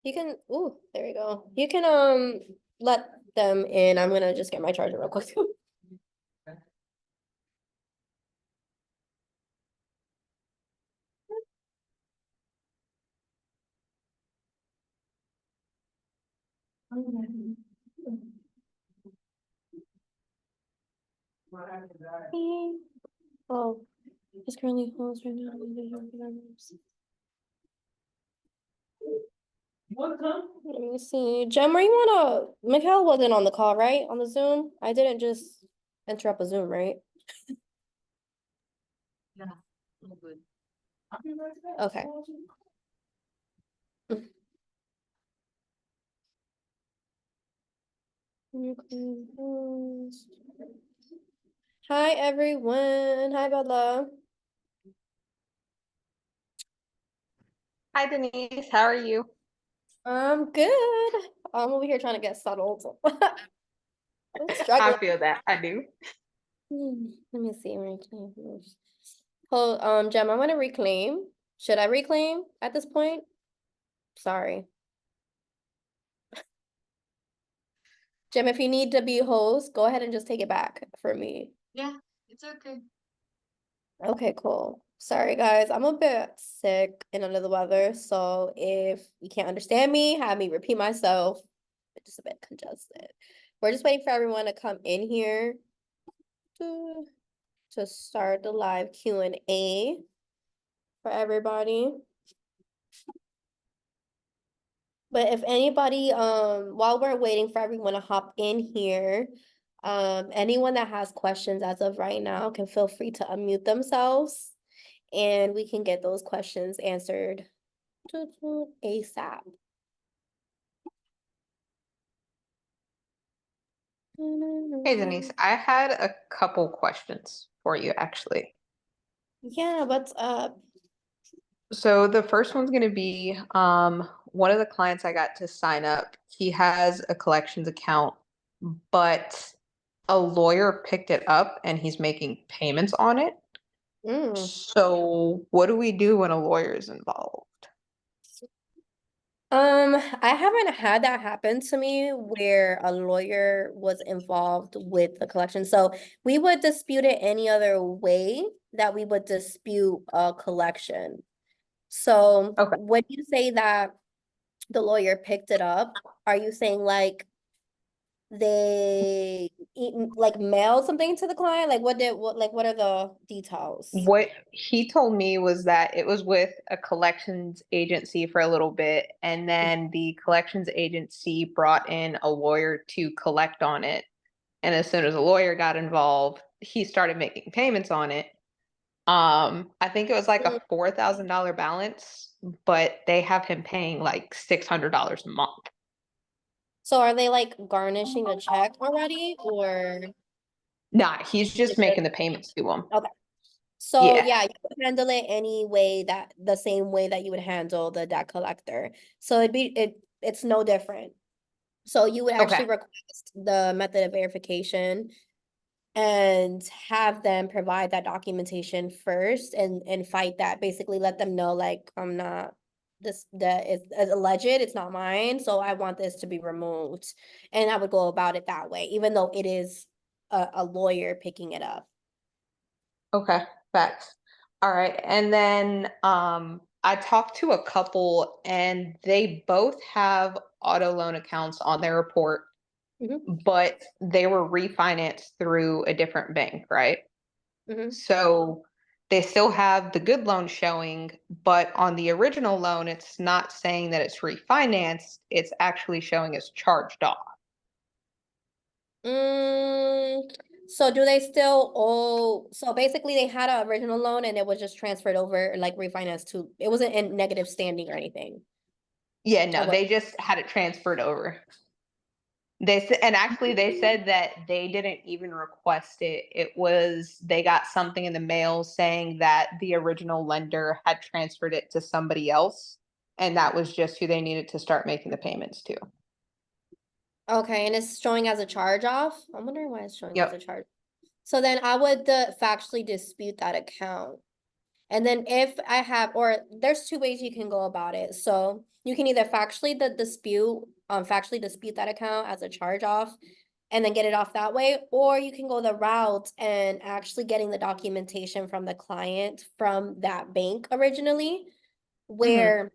You can, ooh, there we go. You can, let them in. I'm gonna just get my charger real quick. Oh, it's currently closed right now. Let me see. Jem, were you on a, Mikhail wasn't on the call, right? On the Zoom? I didn't just interrupt a Zoom, right? Yeah, all good. Okay. Hi, everyone. Hi, Bella. Hi Denise, how are you? I'm good. I'm over here trying to get settled. I'm I struggling. feel that, I do. Let me see. Oh, Jem, I want to reclaim. Should I reclaim at this point? Sorry. Jem, if you need to be host, go ahead and just take it back for me. Yeah, it's okay. Okay, cool. Sorry, guys. I'm a bit sick and under the weather, so if you can't understand me, have me repeat myself. I'm just a bit congested. We're just waiting for everyone to come in here to start the live Q&A for everybody. But if anybody, while we're waiting for everyone to hop in here, anyone that has questions as of right now can feel free to unmute themselves and we can get those questions answered ASAP. Hey Denise, I had a couple questions for you actually. Yeah, what's up? So the first one's gonna be, one of the clients I got to sign up, he has a collections account, but a lawyer picked it up and he's making payments on it. So what do we do when a lawyer is involved? I haven't had that happen to me where a lawyer was involved with the collection. So we would dispute it any other way that we would dispute a collection. So Okay. when you say that the lawyer picked it up, are you saying like they like mailed something to the client? Like what are the details? What he told me was that it was with a collections agency for a little bit, and then the collections agency brought in a lawyer to collect on it. And as soon as a lawyer got involved, he started making payments on it. I think it was like a $4,000 balance, but they have him paying like $600 a month. So are they like garnishing a check already or? Nah, he's just making the payments to him. Okay. So Yeah. yeah, you would handle it any way that the same way that you would handle the debt collector. So it's no different. So you would actually Okay. request the method of verification and have them provide that documentation first and fight that. Basically let them know like I'm not that is alleged, it's not mine. So I want this to be removed. And I would go about it that way, even though it is a lawyer picking it up. Okay, facts. All right. And then I talked to a couple and they both have auto loan accounts on their report, but they were refinanced through a different bank, right? So they still have the good loan showing, but on the original loan, it's not saying that it's refinanced, it's actually showing as charged off. So do they still owe, so basically they had an original loan and it was just transferred over, like refinanced to, it wasn't in negative standing or anything. Yeah, no, they just had it transferred over. They said, and actually they said that they didn't even request it. It was, they got something in the mail saying that the original lender had transferred it to somebody else, and that was just who they needed to start making the payments to. Okay, and it's showing as a charge off? I'm wondering why it's showing as a Yep. charge. So then I would factually dispute that account. And then if I have, or there's two ways you can go about it. So you can either factually dispute that account as a charge off and then get it off that way, or you can go the route and actually getting the documentation from the client from that bank originally, where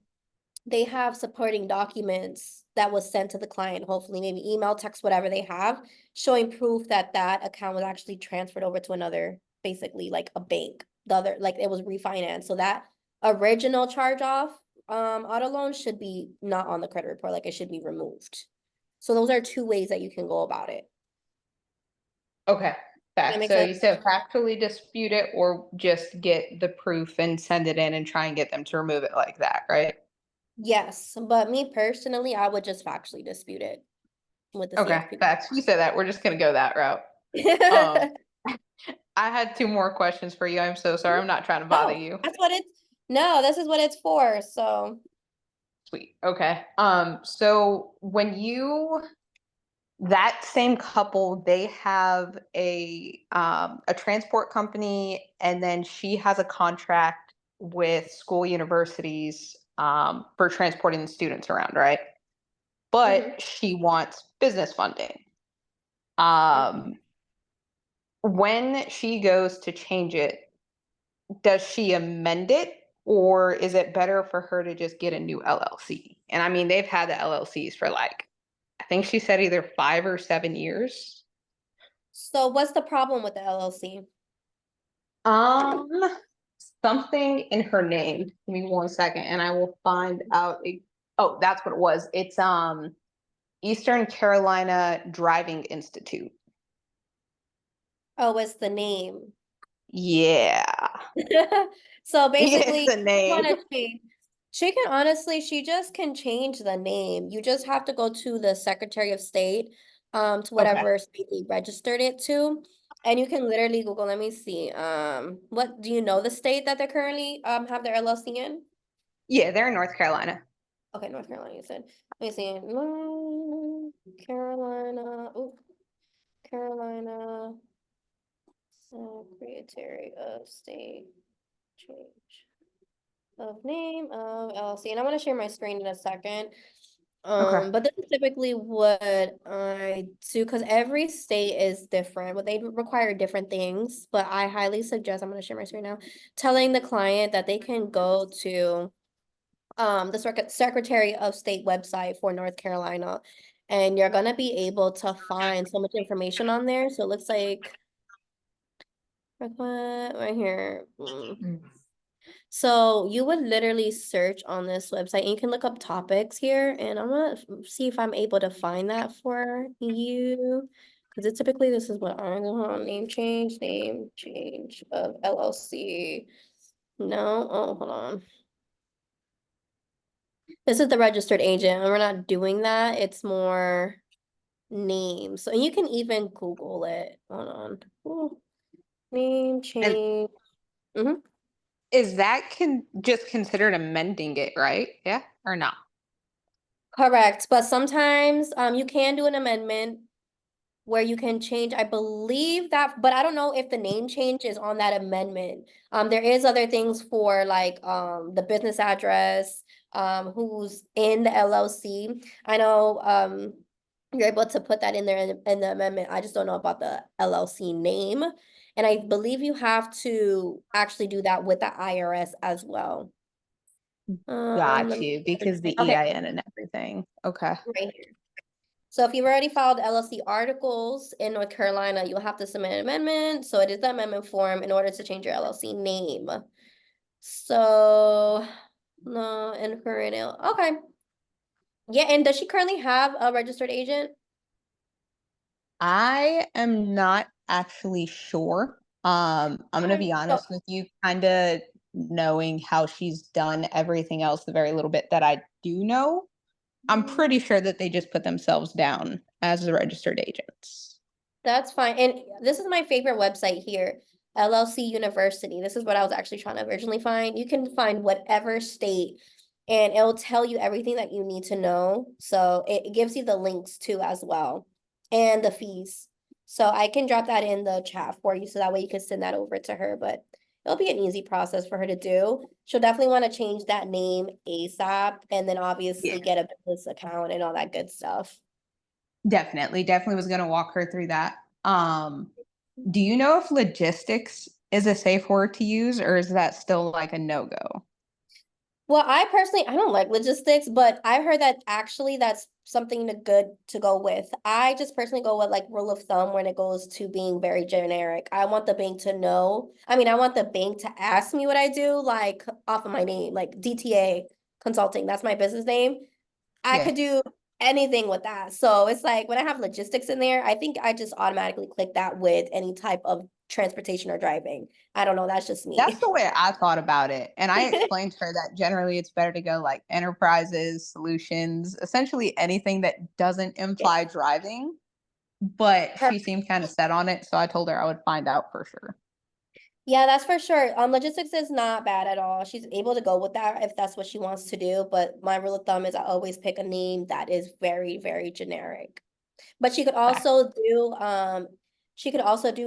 they have supporting documents that was sent to the client, hopefully maybe email, text, whatever they have, showing proof that that account was actually transferred over to another, basically like a bank. The other, like it was refinanced. So that original charge off auto loan should be not on the credit report, like it should be removed. So those are two ways that you can go about it. Okay, That back. make So sense? you said factually dispute it or just get the proof and send it in and try and get them to remove it like that, right? Yes, but me personally, I would just factually dispute it with the Okay, CFP. facts. You said that. We're just gonna go that route. Um, I had two more questions for you. I'm so sorry. I'm not trying to bother No, you. that's what it's, no, this is what it's for, so. Sweet. Okay. So when you that same couple, they have a transport company, and then she has a contract with school universities for transporting the students around, right? Mhm. But she wants business funding. Um, when she goes to change it, does she amend it, or is it better for her to just get a new LLC? And I mean, they've had the LLCs for like, I think she said either 5 or 7 years. So what's the problem with the LLC? Um, Something in her name. Give me 1 second, and I will find out. Oh, that's what it was. It's Eastern Carolina Driving Institute. Oh, it's the name. Yeah, So it's basically, the name. wanna change. She can honestly, she just can change the name. You just have to go to the Secretary of State, to Okay. whatever state they registered it to. And you can literally Google, let me see, what, do you know the state that they're currently, have their LLC in? Yeah, they're in North Carolina. Okay, North Carolina, you said. Let me see, Carolina, oh, Carolina, Secretary of State, change of name of LLC, and I'm gonna share my screen in a second. Okay. But this is typically what I do, because every state is different, but they require different things. But I highly suggest, I'm gonna share my screen now, telling the client that they can go to the Secretary of State website for North Carolina, and you're gonna be able to find so much information on there. So it looks like right here. So you would literally search on this website and you can look up topics here, and I'm gonna see if I'm able to find that for you. Because it typically this is what I'm going name change of LLC. No, oh, hold on. This is the registered agent, and we're not doing that. It's more names. So you can even Google it. Hold on. Ooh, name And change. Mhm. is that can just considered amending it, right? Yeah, or not? Correct, but sometimes you can do an amendment where you can change, I believe that, but I don't know if the name change is on that amendment. There is other things for like the business address, who's in the LLC. I know you're able to put that in there in the amendment. I just don't know about the LLC name. And I believe you have to actually do that with the IRS as well. Got Let me, you, because the okay, EIN and everything. Okay. right here. So if you've already filed LLC articles in North Carolina, you'll have to submit an amendment. So it is the amendment form in order to change your LLC name. So, no, and her email. Okay. Yeah, and does she currently have a registered agent? I am not actually sure. I'm gonna Okay. be So honest with you, kind of knowing how she's done everything else, the very little bit that I do know, I'm pretty sure that they just put themselves down as the registered agents. that's fine. And this is my favorite website here, LLC University. This is what I was actually trying to originally find. You can find whatever state and it'll tell you everything that you need to know. So it gives you the links too as well and the fees. So I can drop that in the chat for you so that way you can send that over to her, but it'll be an easy process for her to do. She'll definitely want to change that name ASAP and then obviously get a business account and all that good stuff. Definitely was gonna walk her through that. Do you know if logistics is a safe word to use, or is that still like a no-go? Well, I personally, I don't like logistics, but I heard that actually that's something good to go with. I just personally go with like rule of thumb when it goes to being very generic. I want the bank to know. I mean, I want the bank to ask me what I do, like off of my name, like DTA Consulting. That's my business name. I Yeah. could do anything with that. So it's like when I have logistics in there, I think I just automatically click that with any type of transportation or driving. I don't know. That's just me. That's the way I thought about it. And I explained to her that generally it's better to go like enterprises, solutions, essentially anything that doesn't imply driving. But she seemed kind of set on it. So I told her I would find out for sure. Yeah, that's for sure. Logistics is not bad at all. She's able to go with that if that's what she wants to do. But my rule of thumb is I always pick a name that is very, very generic. But she could also do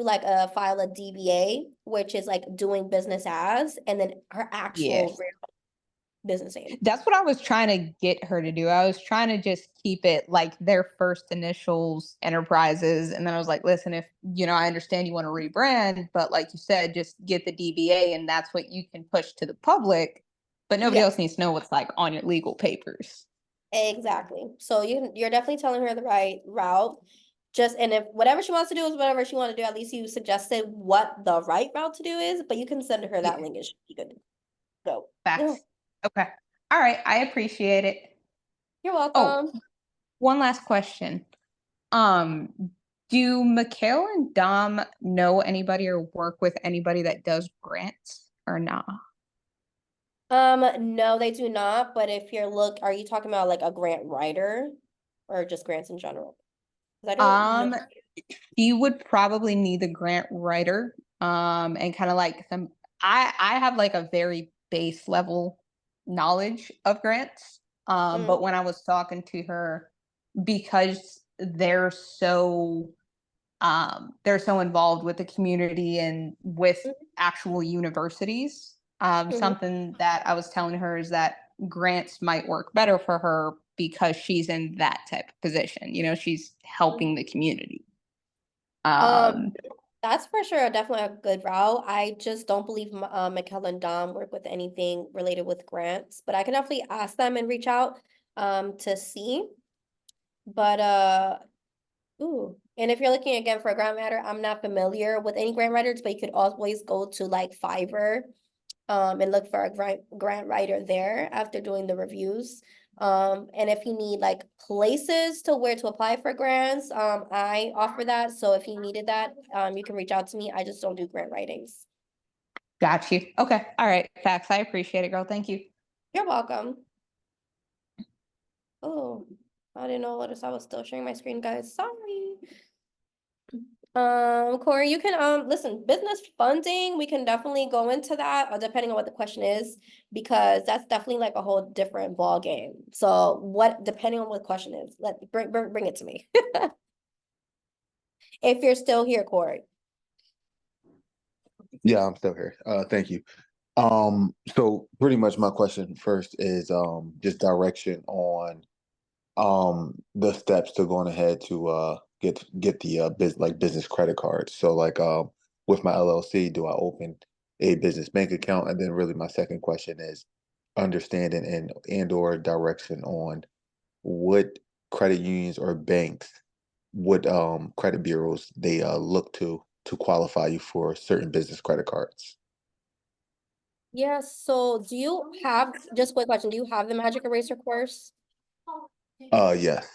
like file a DBA, which is like doing business as, and then her Yeah. actual real business name. That's what I was trying to get her to do. I was trying to just keep it like their first initials, enterprises. And then I was like, listen, if, I understand you want to rebrand, but like you said, just get the DBA and that's what you can push to the public. But nobody Yes. else needs to know what's like on your legal papers. Exactly. So you're definitely telling her the right route. And if whatever she wants to do is whatever she wants to do, at least you suggested what the right route to do is, but you can send her that Yeah. link and she could go. Facts. Okay. All right. I appreciate it. You're Oh, welcome. one last question. Um, do Mikhail and Dom know anybody or work with anybody that does grants or not? No, they do not, but if are you talking about like a grant writer or just grants in general? 'Cause I don't know. You would probably need the grant writer, and kind of like I have like a very base level knowledge of grants. Mm, But when I was talking to her, because they're so involved with the community and with mhm, actual universities. mhm, Something that I was telling her is that grants might work better for her because she's in that type of position. She's mhm. helping the community. Um, Um, that's for sure definitely a good route. I just don't believe Mikkel and Dom work with anything related with grants, but I can definitely ask them and reach out to see. But ooh, and if you're looking again for a grant writer, I'm not familiar with any grant writers, but you could always go to like Fiverr and look for a grant writer there after doing the reviews. And if you need like places to where to apply for grants, I offer that. So if you needed that, you can reach out to me. I just don't do grant writings. got you. Okay. All right. Facts. I appreciate it, girl. Thank you. You're welcome. Oh, I didn't notice I was still sharing my screen, guys. Sorry. Corey, you can listen, business funding, we can definitely go into that depending on what the question is, because that's definitely like a whole different ball game. So depending on what the question is, bring it to me. If you're still here, Corey. Yeah, I'm still here. Thank you. So pretty much my question first is just direction on the steps to going ahead to get the business credit card. So like with my LLC, do I open a business bank account? And then really my second question is understanding and or direction on what credit unions or banks, what credit bureaus they look to qualify you for certain business credit cards. Yes, so do you have, just a quick question, do you have the Magic Eraser course? Yes.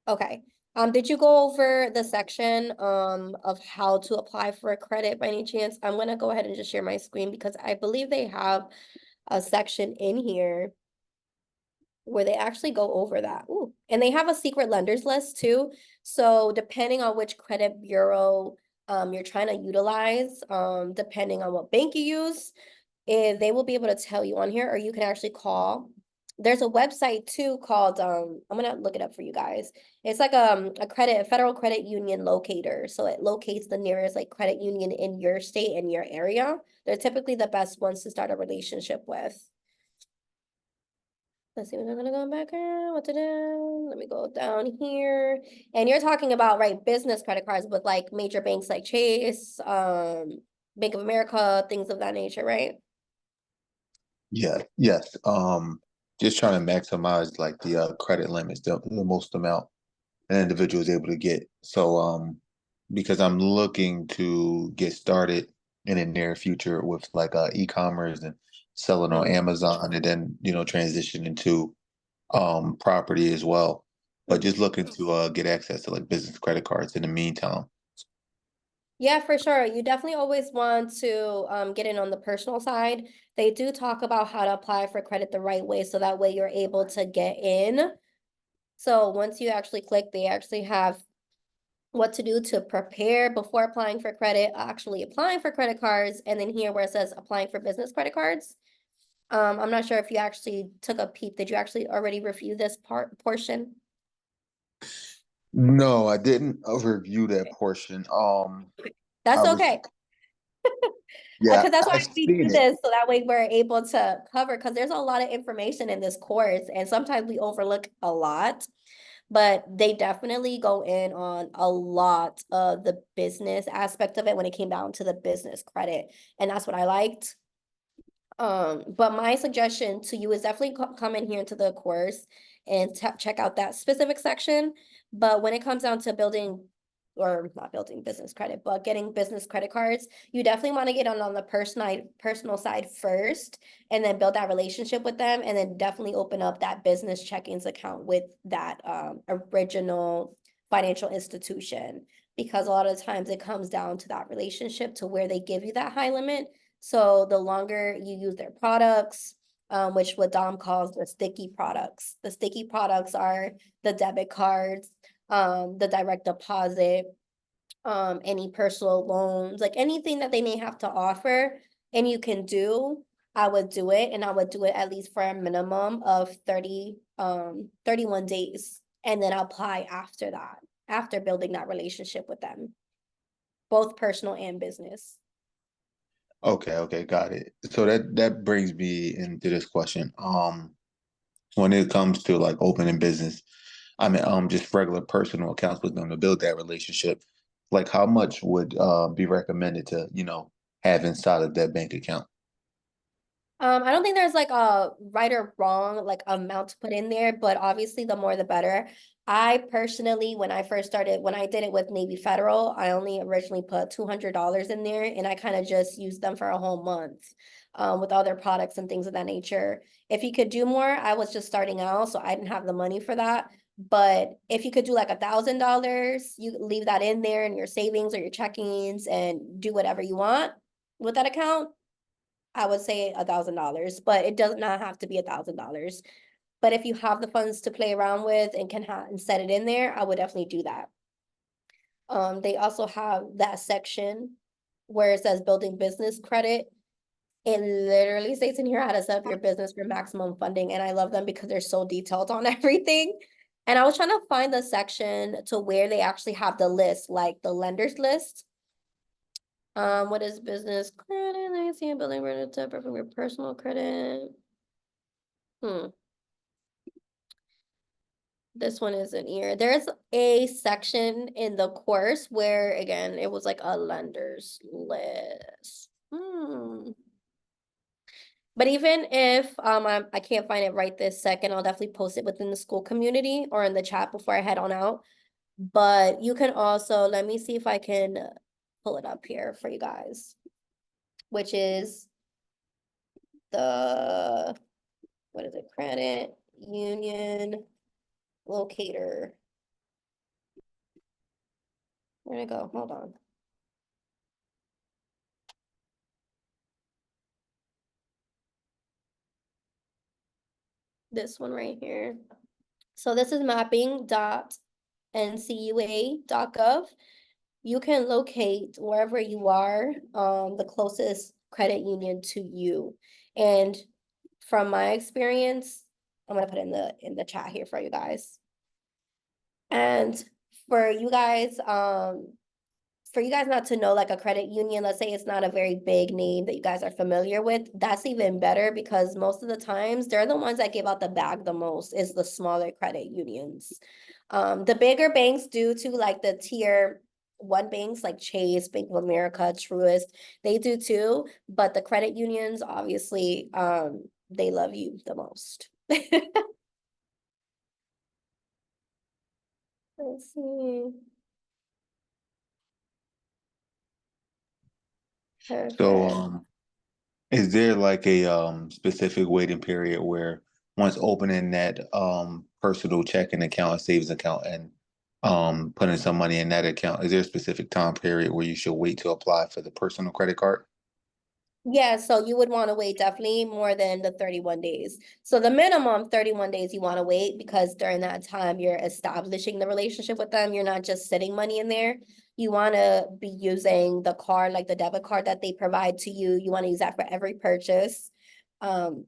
Okay. Did you go over the section of how to apply for a credit by any chance? I'm gonna go ahead and just share my screen because I believe they have a section in here where they actually go over that. Ooh, and they have a secret lenders list too. So depending on which credit bureau you're trying to utilize, depending on what bank you use, they will be able to tell you on here, or you can actually call there's a website too called, I'm gonna look it up for you guys. It's like, a federal credit union locator. So it locates the nearest like credit union in your state, in your area. They're typically the best ones to start a relationship with. Let's see, we're gonna go back around, what to do? Let me go down here. And you're talking about, right, business credit cards with like major banks like Chase, Bank of America, things of that nature, right? Yeah, yes. Just trying to maximize like the credit limits, the most amount an individual is able to get. So because I'm looking to get started in the near future with like e-commerce and selling on Amazon, and then transition into property as well. But just looking to get access to like business credit cards in the meantime. Yeah, for sure. You definitely always want to get in on the personal side. They do talk about how to apply for credit the right way, so that way you're able to get in. So once you actually click, they actually have what to do to prepare before applying for credit, actually applying for credit cards, and then here where it says applying for business credit cards. I'm not sure if you actually took a peep. Did you actually already review this portion? No, I didn't review that portion. That's I was, okay. yeah, Because that's why I've we do seen it. this, so that way we're able to cover, because there's a lot of information in this course, and sometimes we overlook a lot. But they definitely go in on a lot of the business aspect of it when it came down to the business credit. And that's what I liked. But my suggestion to you is definitely come in here into the course and check out that specific section. But when it comes down to building, or not building business credit, but getting business credit cards, you definitely want to get on the personal side first, and then build that relationship with them, and then definitely open up that business checkings account with that original financial institution. Because a lot of times it comes down to that relationship, to where they give you that high limit. So the longer you use their products, which what Dom calls the sticky products. The sticky products are the debit cards, the direct deposit, any personal loans, like anything that they may have to offer, and you can do, I would do it, and I would do it at least for a minimum of 31 days, and then apply after that, after building that relationship with them, both personal and business. Okay, got it. So that brings me into this question. When it comes to like opening business, I mean, just regular personal accounts with them to build that relationship, like how much would be recommended to, have inside of that bank account? I don't think there's like a right or wrong like amount to put in there, but obviously the more the better. I personally, when I first started, when I did it with Navy Federal, I only originally put $200 in there, and I kind of just used them for a whole month, with all their products and things of that nature. If you could do more, I was just starting out, so I didn't have the money for that. But if you could do like $1,000, you leave that in there in your savings or your checkings and do whatever you want with that account. I would say $1,000, but it does not have to be $1,000. But if you have the funds to play around with and can and set it in there, I would definitely do that. They also have that section where it says building business credit. It literally states in here how to set up your business for maximum funding, and I love them because they're so detailed on everything. And I was trying to find the section to where they actually have the list, like the lenders list. What is business credit? Let me see, building credit from your personal credit. This one isn't here. There's a section in the course where, again, it was like a lender's list. But even if I can't find it right this second, I'll definitely post it within the school community or in the chat before I head on out. But you can also, let me see if I can pull it up here for you guys, which is the, what is it, credit union locator. Where'd it go? Hold on. This one right here. So this is mapping.ncua.gov. You can locate wherever you are, the closest credit union to you. And from my experience, I'm gonna put in the chat here for you guys. And for you guys, not to know like a credit union, let's say it's not a very big name that you guys are familiar with, that's even better because most of the times they're the ones that give out the bag the most is the smaller credit unions. The bigger banks do too, like the tier one banks like Chase, Bank of America, Truist, they do too, but the credit unions, obviously, they love you the most. Let's see. So, Perfect. is there like a specific waiting period where once opening that personal checking account and savings account and putting some money in that account, is there a specific time period where you should wait to apply for the personal credit card? Yeah, so you would want to wait definitely more than the 31 days. So the minimum 31 days you want to wait because during that time you're establishing the relationship with them. You're not just sitting money in there. You want to be using the card, like the debit card that they provide to you. You want to use that for every purchase. Um,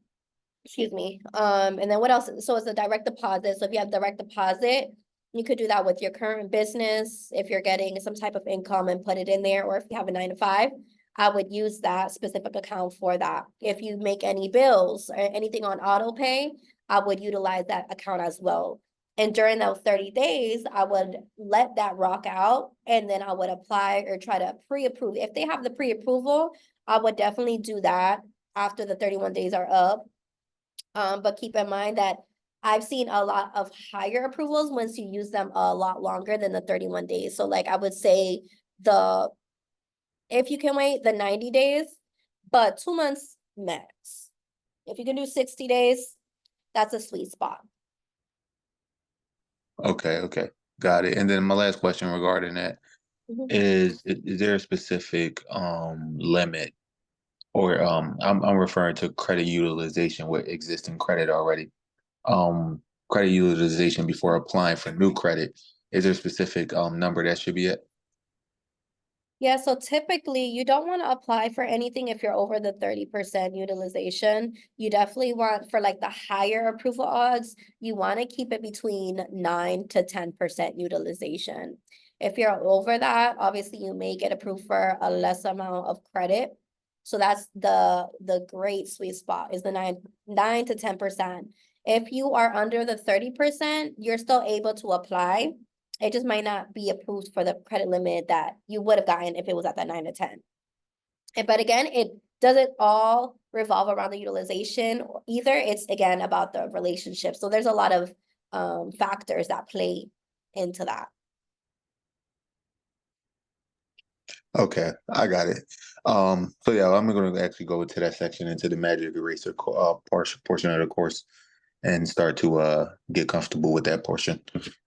excuse me. And then what else? So it's a direct deposit. So if you have direct deposit, you could do that with your current business if you're getting some type of income and put it in there, or if you have a 9 to 5. I would use that specific account for that. If you make any bills or anything on auto pay, I would utilize that account as well. And during those 30 days, I would let that rock out and then I would apply or try to pre-approve. If they have the pre-approval, I would definitely do that after the 31 days are up. But keep in mind that I've seen a lot of higher approvals once you use them a lot longer than the 31 days. So like I would say if you can wait the 90 days, but 2 months max. If you can do 60 days, that's a sweet spot. Okay, got it. And then my last question regarding that Mhm. is there a specific limit or I'm referring to credit utilization with existing credit already. Credit utilization before applying for new credit. Is there a specific number that should be at? Yeah, so typically you don't want to apply for anything if you're over the 30% utilization. You definitely want for like the higher approval odds, you want to keep it between 9 to 10% utilization. If you're over that, obviously you may get approved for a less amount of credit. So that's the great sweet spot is the 9 to 10%. If you are under the 30%, you're still able to apply. It just might not be approved for the credit limit that you would have gotten if it was at that 9 to 10. But again, it doesn't all revolve around the utilization either. It's again about the relationship. So there's a lot of factors that play into that. Okay, I got it. So yeah, I'm going to actually go into that section into the Magic Eraser portion of the course and start to get comfortable with that portion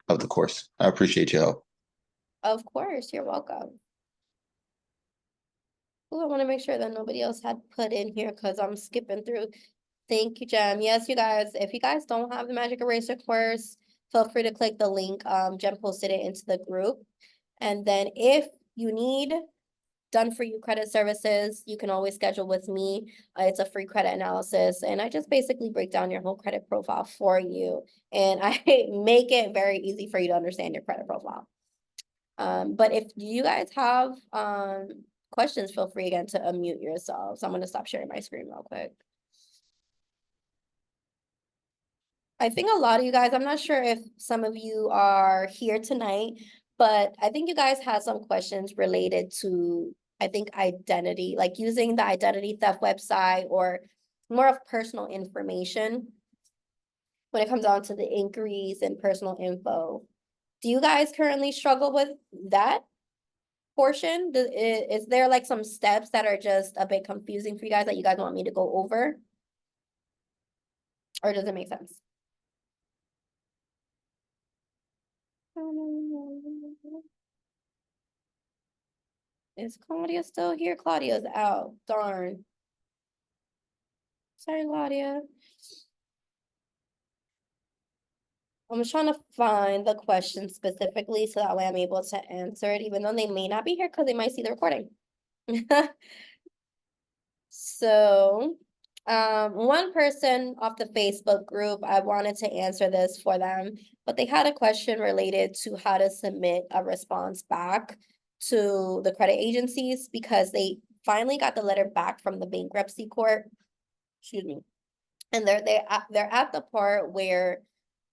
of the course. I appreciate your help. Of course, you're welcome. Oh, I want to make sure that nobody else had put in here because I'm skipping through. Thank you, Jem. Yes, you guys, if you guys don't have the Magic Eraser course, feel free to click the link. Jem posted it into the group. And then if you need done for you credit services, you can always schedule with me. It's a free credit analysis, and I just basically break down your whole credit profile for you. And I make it very easy for you to understand your credit profile. But if you guys have questions, feel free again to unmute yourselves. I'm going to stop sharing my screen real quick. I think a lot of you guys, I'm not sure if some of you are here tonight, but I think you guys had some questions related to, I think, identity, like using the identity theft website or more of personal information when it comes down to the inquiries and personal info. Do you guys currently struggle with that portion? Is there like some steps that are just a bit confusing for you guys that you guys want me to go over? Or does it make sense? Is Claudia still here? Claudia's out. Darn. Sorry, Claudia. I'm just trying to find the question specifically so that way I'm able to answer it, even though they may not be here because they might see the recording. So One person off the Facebook group, I wanted to answer this for them, but they had a question related to how to submit a response back to the credit agencies because they finally got the letter back from the bankruptcy court. Excuse me. And they're at the part where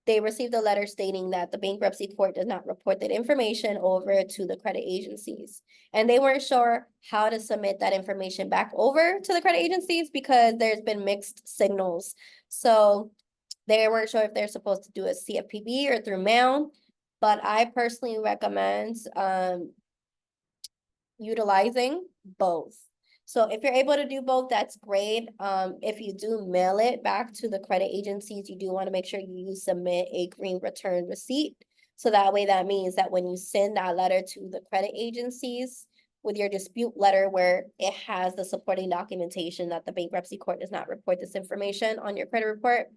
they received a letter stating that the bankruptcy court does not report that information over to the credit agencies. And they weren't sure how to submit that information back over to the credit agencies because there's been mixed signals. So they weren't sure if they're supposed to do a CFPB or through mail. But I personally recommend utilizing both. So if you're able to do both, that's great. If you do mail it back to the credit agencies, you do want to make sure you submit a green return receipt. So that way, that means that when you send that letter to the credit agencies with your dispute letter where it has the supporting documentation that the bankruptcy court does not report this information on your credit report,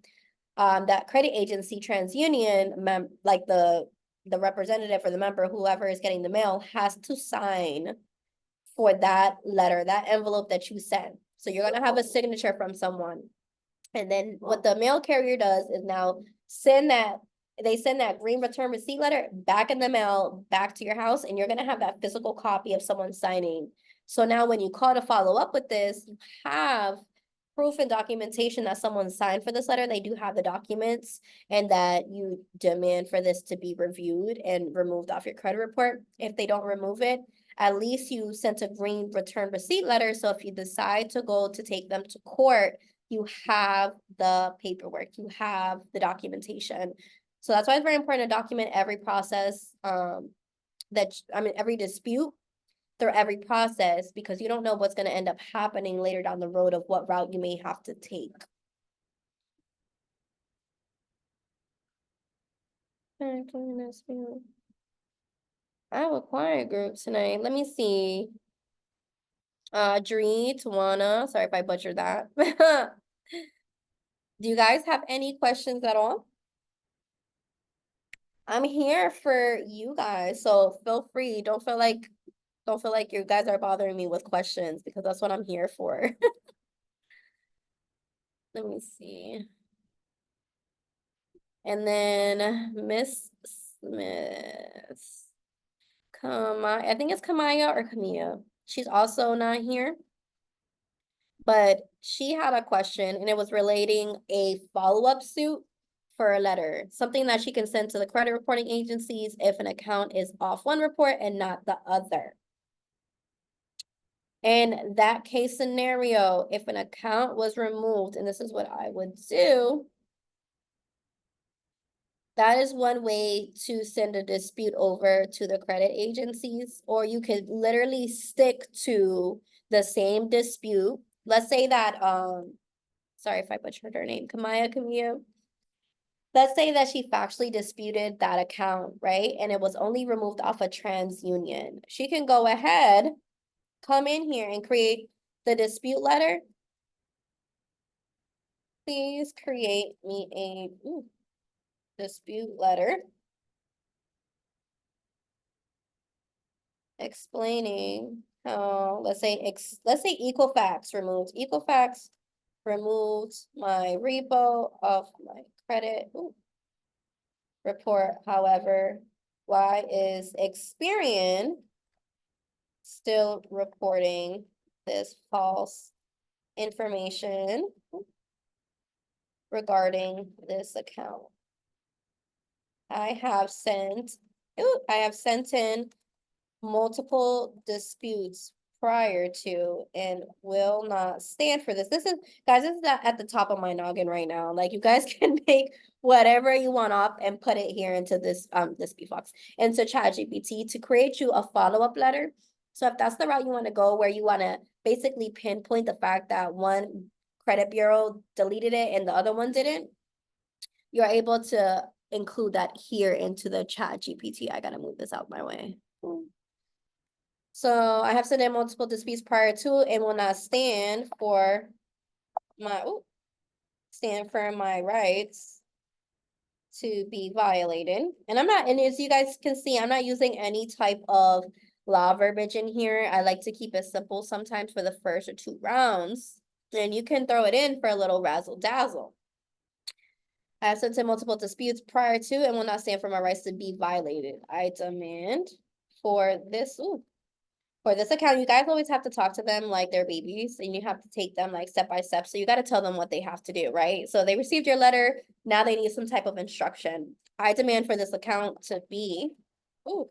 that credit agency TransUnion, like the representative or the member, whoever is getting the mail, has to sign for that letter, that envelope that you sent. So you're gonna have a signature from someone. And then what the mail carrier does is now they send that green return receipt letter back in the mail, back to your house, and you're gonna have that physical copy of someone signing. So now when you call to follow up with this, you have proof and documentation that someone signed for this letter, they do have the documents, and that you demand for this to be reviewed and removed off your credit report. If they don't remove it, at least you sent a green return receipt letter, so if you decide to go to take them to court, you have the paperwork, you have the documentation. So that's why it's very important to document every process, every dispute through every process, because you don't know what's gonna end up happening later down the road of what route you may have to take. I have a quiet group tonight. Let me see. Dree, Tawana, sorry if I butchered that. Do you guys have any questions at all? I'm here for you guys, so feel free. Don't feel like you guys are bothering me with questions because that's what I'm here for. Let me see. And then Miss Smith. I think it's Kamaya or Camilla. She's also not here. But she had a question and it was relating a follow-up suit for a letter, something that she can send to the credit reporting agencies if an account is off one report and not the other. In that case scenario, if an account was removed, and this is what I would do, that is one way to send a dispute over to the credit agencies, or you could literally stick to the same dispute. Let's say that, sorry if I butchered her name, Camille. Let's say that she factually disputed that account, right? And it was only removed off a TransUnion. She can go ahead, come in here and create the dispute letter. Please create me a dispute letter explaining how, let's say Equifax removed my repo of my credit report. However, why is Experian still reporting this false information regarding this account? I have sent in multiple disputes prior to and will not stand for this. This is at the top of my noggin right now. Like, you guys can make whatever you want up and put it here into this dispute box, into ChatGPT to create you a follow-up letter. So if that's the route you want to go, where you want to basically pinpoint the fact that one credit bureau deleted it and the other one didn't, you're able to include that here into the ChatGPT. I gotta move this out my way. So I have sent in multiple disputes prior to and will not stand for my rights to be violated. And as you guys can see, I'm not using any type of law verbiage in here. I like to keep it simple sometimes for the first or two rounds. And you can throw it in for a little razzle dazzle. I have sent in multiple disputes prior to and will not stand for my rights to be violated. I demand for this, for this account, you guys always have to talk to them like they're babies and you have to take them like step by step. So you got to tell them what they have to do, right? So they received your letter. Now they need some type of instruction. I demand for this account to be, to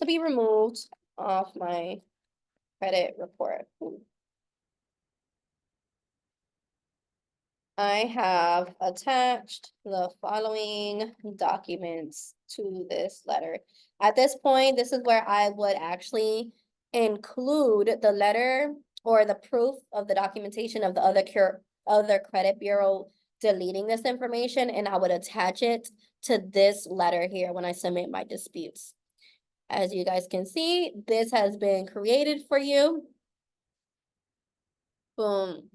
be removed off my credit report. I have attached the following documents to this letter. At this point, this is where I would actually include the letter or the proof of the documentation of the other credit bureau deleting this information, and I would attach it to this letter here when I submit my disputes. As you guys can see, this has been created for you. Boom.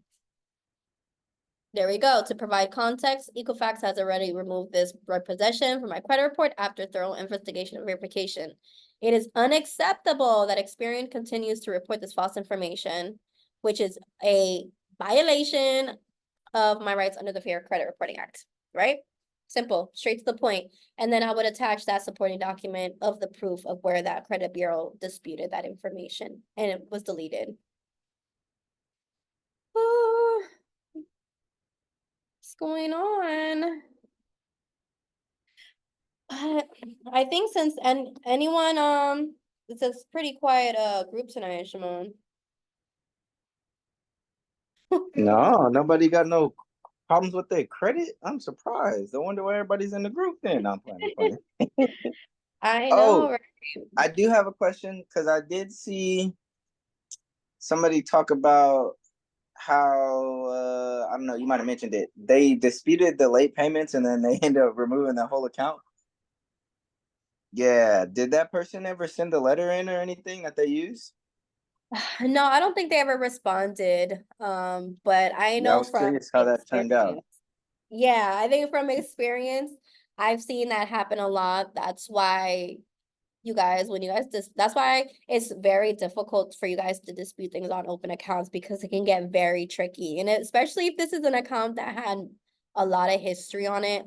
There we go. To provide context, Equifax has already removed this possession from my credit report after thorough investigation and verification. It is unacceptable that Experian continues to report this false information, which is a violation of my rights under the Fair Credit Reporting Act, right? Simple, straight to the point. And then I would attach that supporting document of the proof of where that credit bureau disputed that information and it was deleted. What's going on? I think since anyone it's a pretty quiet group tonight, Shimon. No, nobody got no problems with their credit. I'm surprised. I wonder why everybody's in the group then. I'm playing. I Oh, know, right? I do have a question because I did see somebody talk about how I don't know, you might have mentioned it. They disputed the late payments and then they ended up removing the whole account. Yeah, did that person ever send a letter in or anything that they use? No, I don't think they ever responded. But I Yeah, I know was from curious how that turned out. experience. Yeah, I think from experience, I've seen that happen a lot. That's why you guys, that's why it's very difficult for you guys to dispute things on open accounts because it can get very tricky. And especially if this is an account that had a lot of history on it.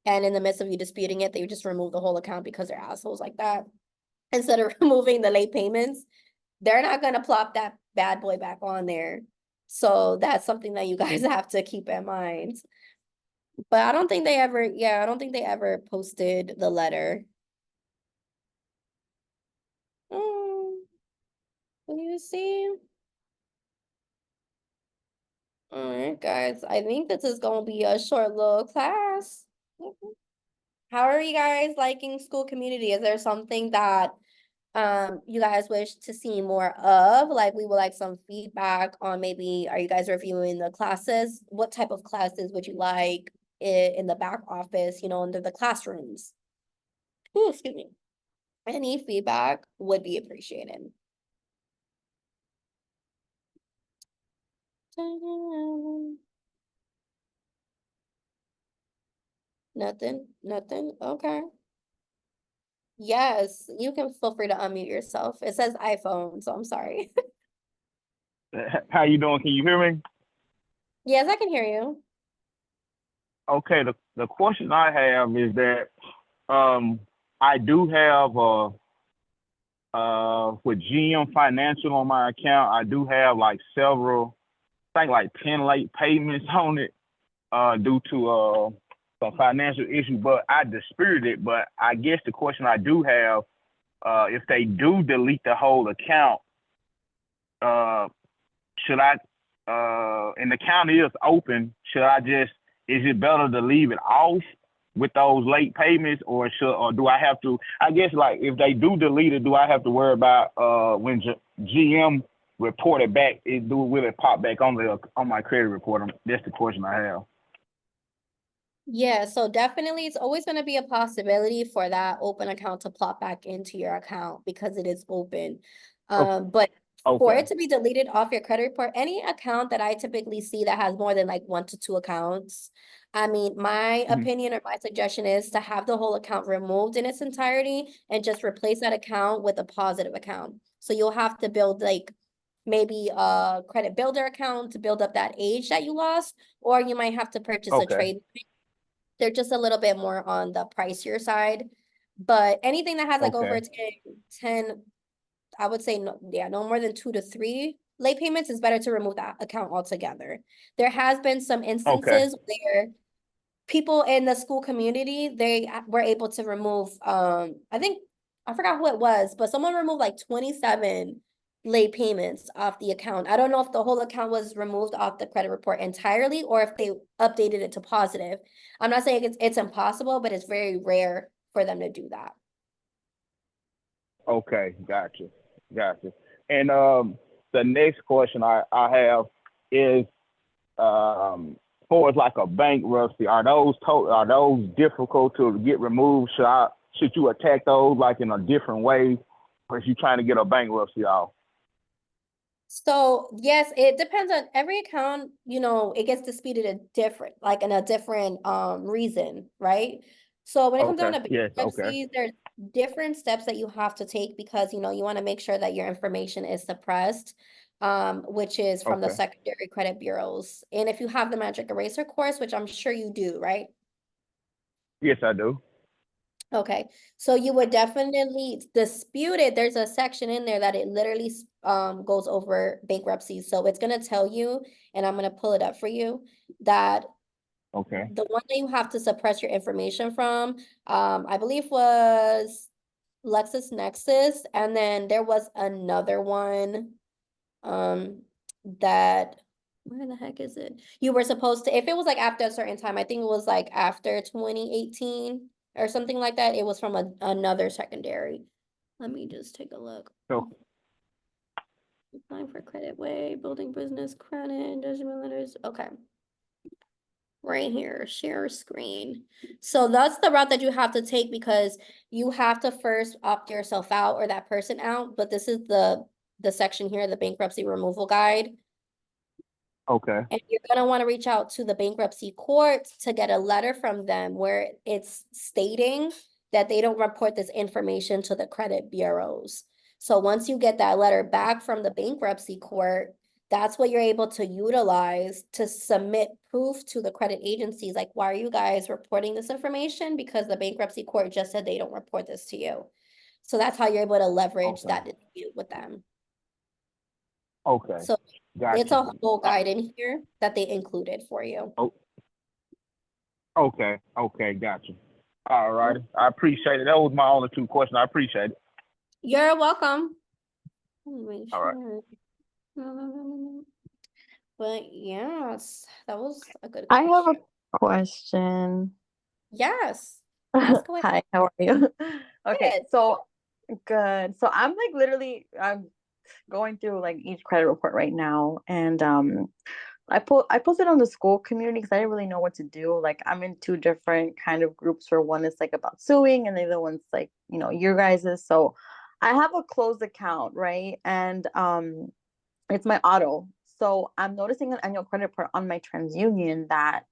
And in the midst of you disputing it, they would just remove the whole account because they're assholes like that. Instead of removing the late payments, they're not gonna plop that bad boy back on there. So that's something that you guys have to keep in mind. But I don't think they ever posted the letter. Can you see? All right, guys, I think this is gonna be a short little class. How are you guys liking school community? Is there something that you guys wish to see more of? Like we would like some feedback on maybe, are you guys reviewing the classes? What type of classes would you like in the back office, under the classrooms? Ooh, excuse me. Any feedback would be appreciated. Nothing, okay. Yes, you can feel free to unmute yourself. It says iPhone, so I'm sorry. How you doing? Can you hear me? Yes, I can hear you. Okay, the question I have is that I do have with GM Financial on my account, I do have like several, I think like 10 late payments on it due to some financial issue, but I disputed it. But I guess the question I do have, if they do delete the whole account, should I, and the account is open, is it better to leave it off with those late payments, or do I have to, I guess like if they do delete it, do I have to worry about when GM report it back, will it pop back on my credit report? That's the question I have. Yeah, so definitely it's always going to be a possibility for that open account to plop back into your account because it is open. But for it to be deleted off your credit report, any account that I typically see that has more than like 1 to 2 accounts, I mean, my opinion or my suggestion is to have the whole account removed in its entirety and just replace that account with a positive account. So you'll have to build like maybe a credit builder account to build up that age that you lost, or you might have to purchase a Okay. trade. They're just a little bit more on the pricier side. But anything that has like over Okay. 10, I would say no, yeah, no more than 2 to 3 late payments is better to remove that account altogether. There has been some instances where people in the school community, they were able to remove, I think, I forgot who it was, but someone removed like 27 late payments off the account. I don't know if the whole account was removed off the credit report entirely or if they updated it to positive. I'm not saying it's impossible, but it's very rare for them to do that. Okay, gotcha. And the next question I have is for as like a bankruptcy, are those difficult to get removed? Should you attack those like in a different way, or is you trying to get a bankruptcy off? So yes, it depends on every account, it gets disputed in a different reason, right? So when it comes down Okay. to Yes. Okay. bankruptcies, there's different steps that you have to take because you want to make sure that your information is suppressed, which is from the Okay. secondary credit bureaus. And if you have the Magic Eraser course, which I'm sure you do, right? Yes, I do. Okay, so you would definitely dispute it. There's a section in there that it literally goes over bankruptcy. So it's gonna tell you, and I'm gonna pull it up for you, that Okay. the one that you have to suppress your information from, I believe was LexisNexis, and then there was another one, that where the heck is it? You were supposed to, if it was like after a certain time, I think it was like after 2018 or something like that. It was from another secondary. Let me just take a look. So Applying for credit way, building business credit, judgment letters. Okay. Right here, share screen. So that's the route that you have to take because you have to first opt yourself out or that person out. But this is the section here, the bankruptcy removal guide. okay. And you're gonna want to reach out to the bankruptcy court to get a letter from them where it's stating that they don't report this information to the credit bureaus. So once you get that letter back from the bankruptcy court, that's what you're able to utilize to submit proof to the credit agencies. Like, why are you guys reporting this information? Because the bankruptcy court just said they don't report this to you. So that's how you're able to leverage that dispute with them. Okay. So Gotcha. it's a whole guide in here that they included for you. Oh. Okay. Gotcha. All right. I appreciate it. That was my only 2 questions. I appreciate it. You're welcome. Make All right. sure. But yes, that was a good I have question. a question. Yes. Ask away. Hi, how are you? Okay, Good. so good. So I'm I'm going through like each credit report right now, and I posted on the school community because I didn't really know what to do. Like I'm in 2 different kind of groups where one is like about suing and the other one's like, your guys's. So I have a closed account, right? And it's my auto. So I'm noticing an annual credit report on my TransUnion that,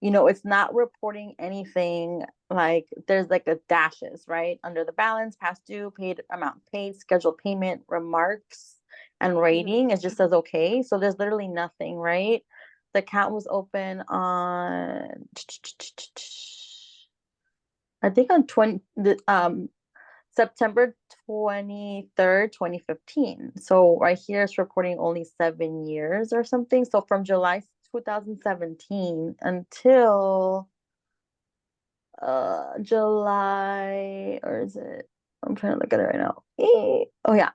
it's not reporting anything. Like there's like a dashes, right? Under the balance, past due, paid amount paid, scheduled payment, remarks, and rating. It just says okay. So there's literally nothing, right? The account was open on I think on September 23rd, 2015. So right here it's reporting only 7 years or something. So from July 2017 until July, or is it? I'm trying to look at it right now. Oh yeah,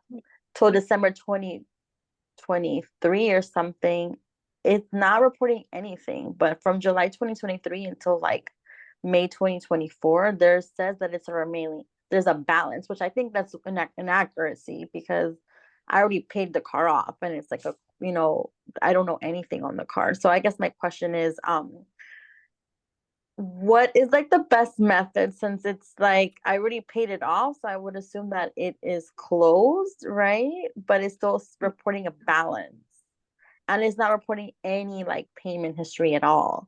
till December 2023 or something. It's not reporting anything, but from July 2023 until like May 2024, there says that it's a remaining. There's a balance, which I think that's an inaccuracy because I already paid the car off, and it's like I don't know anything on the car. So I guess my question is, what is like the best method, since it's like I already paid it off, so I would assume that it is closed, right? But it's still reporting a balance, and it's not reporting any like payment history at all.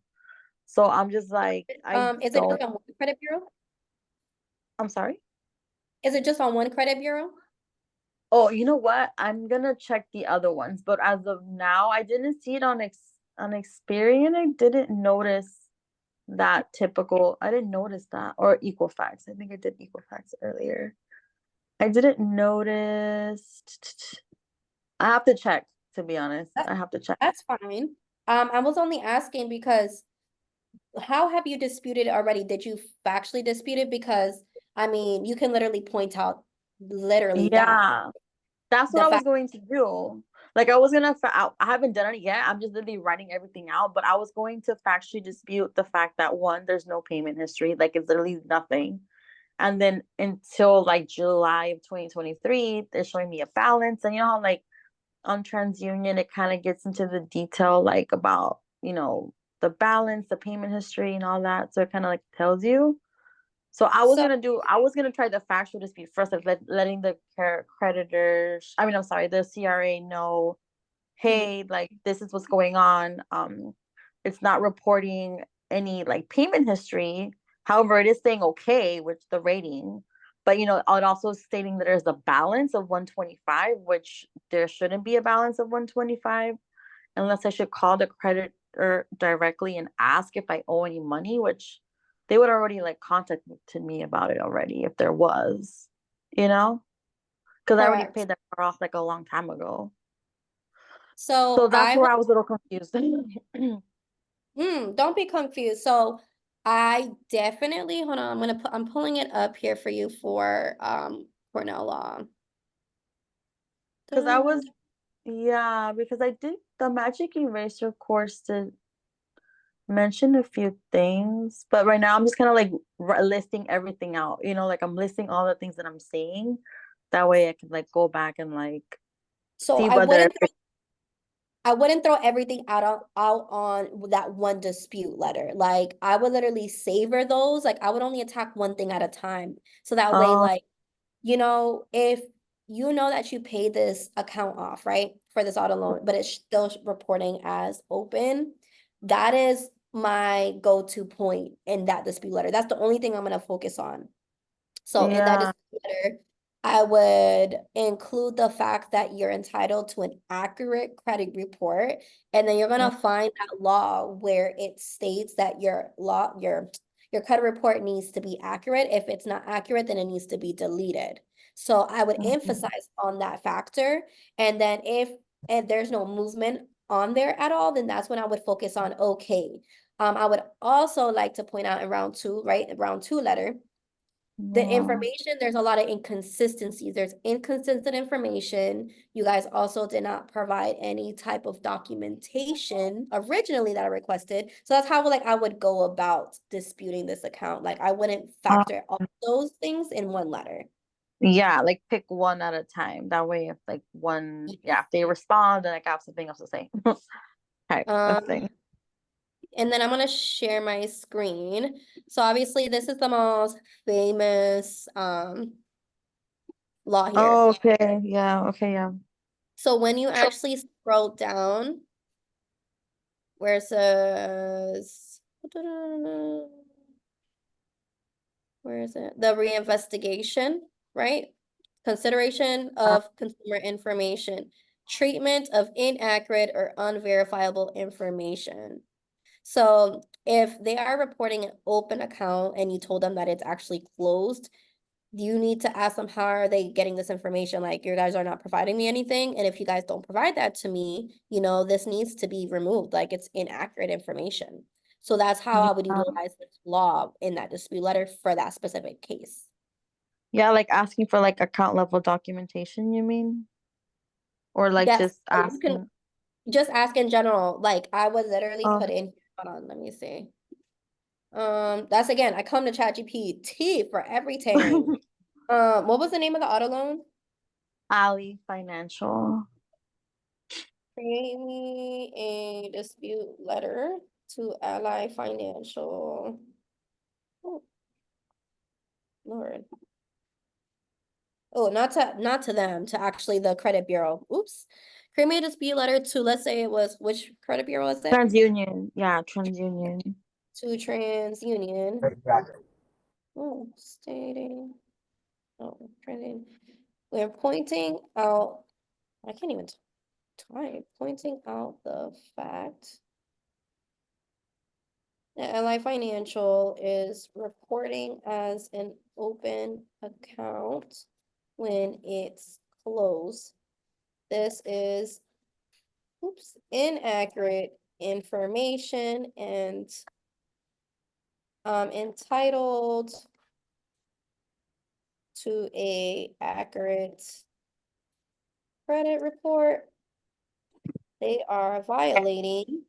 So I'm just like, Is it just on one credit bureau? I'm sorry? Is it just on one credit bureau? Oh, you know what? I'm gonna check the other ones, but as of now, I didn't see it on Experian. I didn't notice that typical. I didn't notice that or Equifax. I think I did Equifax earlier. I didn't notice. I have to check, to be honest. I have to check. That's fine. I was only asking because how have you disputed it already? Did you factually dispute it? Because, I mean, you can literally point out literally that. Yeah, that's what The I was fact, going to do. Like I was gonna, I haven't done it yet. I'm just literally writing everything out. But I was going to factually dispute the fact that one, there's no payment history. Like it's literally nothing. And then until like July of 2023, they're showing me a balance. And you know how like on TransUnion, it kind of gets into the detail like about, the balance, the payment history and all that. So it kind of like tells you. So I was so, gonna try the factual dispute first, like letting the creditors, I mean, I'm sorry, the CRA know, hey, like this is what's going on. It's not reporting any like payment history. However, it is saying okay with the rating, but it also stating that there's a balance of 125, which there shouldn't be a balance of 125 unless I should call the creditor directly and ask if I owe any money, which they would already like contacted me about it already if there was, because I already correct. paid that car off like a long time ago. So So that's I where would, I was a little confused. don't be confused. So I definitely, hold on, I'm pulling it up here for you for Cornell Law. Because because I did the Magic Eraser course to mention a few things, but right now I'm just kind of like listing everything out, like I'm listing all the things that I'm seeing. That way I can like go back and like So see whether I wouldn't throw everything out on that one dispute letter. Like I would literally savor those. Like I would only attack one thing at a time. So that way, uh, like, if you know that you paid this account off, right? For this auto loan, but it's still reporting as open, that is my go-to point in that dispute letter. That's the only thing I'm gonna focus on. So in that yeah. dispute letter, I would include the fact that you're entitled to an accurate credit report, and then you're gonna find that law where it states that your credit report needs to be accurate. If it's not accurate, then it needs to be deleted. So I would emphasize on that factor, and then if there's no movement on there at all, then that's when I would focus on okay. I would also like to point out in round two, right? Round two letter, the information, there's a lot of inconsistencies. There's inconsistent information. You guys also did not provide any type of documentation originally that I requested. So that's how I would go about disputing this account. Like I wouldn't factor all those things in one letter. Yeah, like pick one at a time. That way, if like one, if they respond, then I got something else to say. Okay, that's thing. And then I'm gonna share my screen. So obviously this is the most famous law here. Oh, okay, yeah, okay, yeah. So when you actually scroll down, where it says, where is it? The reinvestigation, right? Consideration of consumer information, treatment of inaccurate or unverifiable information. So if they are reporting an open account and you told them that it's actually closed, you need to ask them, how are they getting this information? Like, you guys are not providing me anything. And if you guys don't provide that to me, this needs to be removed. Like, it's inaccurate information. So that's how I would utilize this law in that dispute letter for that specific case. Yeah, like asking for like account level documentation, you mean? Or like Yes, just or you can asking. just ask in general. Like, I would literally Oh. put in, hold on, let me see. That's again, I come to ChatGPT for everything. What was the name of the auto loan? Ally Financial. Create me a dispute letter to Ally Financial. Oh, Lord. Oh, not to them, to actually the credit bureau. Oops. Create me a dispute letter to, let's say it was, which credit bureau is it? TransUnion. Yeah, TransUnion. To TransUnion. Oh, stating. Oh, trading. we're pointing out, I can't even type, pointing out the fact that Ally Financial is reporting as an open account when it's closed. This is, oops, inaccurate information and entitled to a accurate credit report. They are violating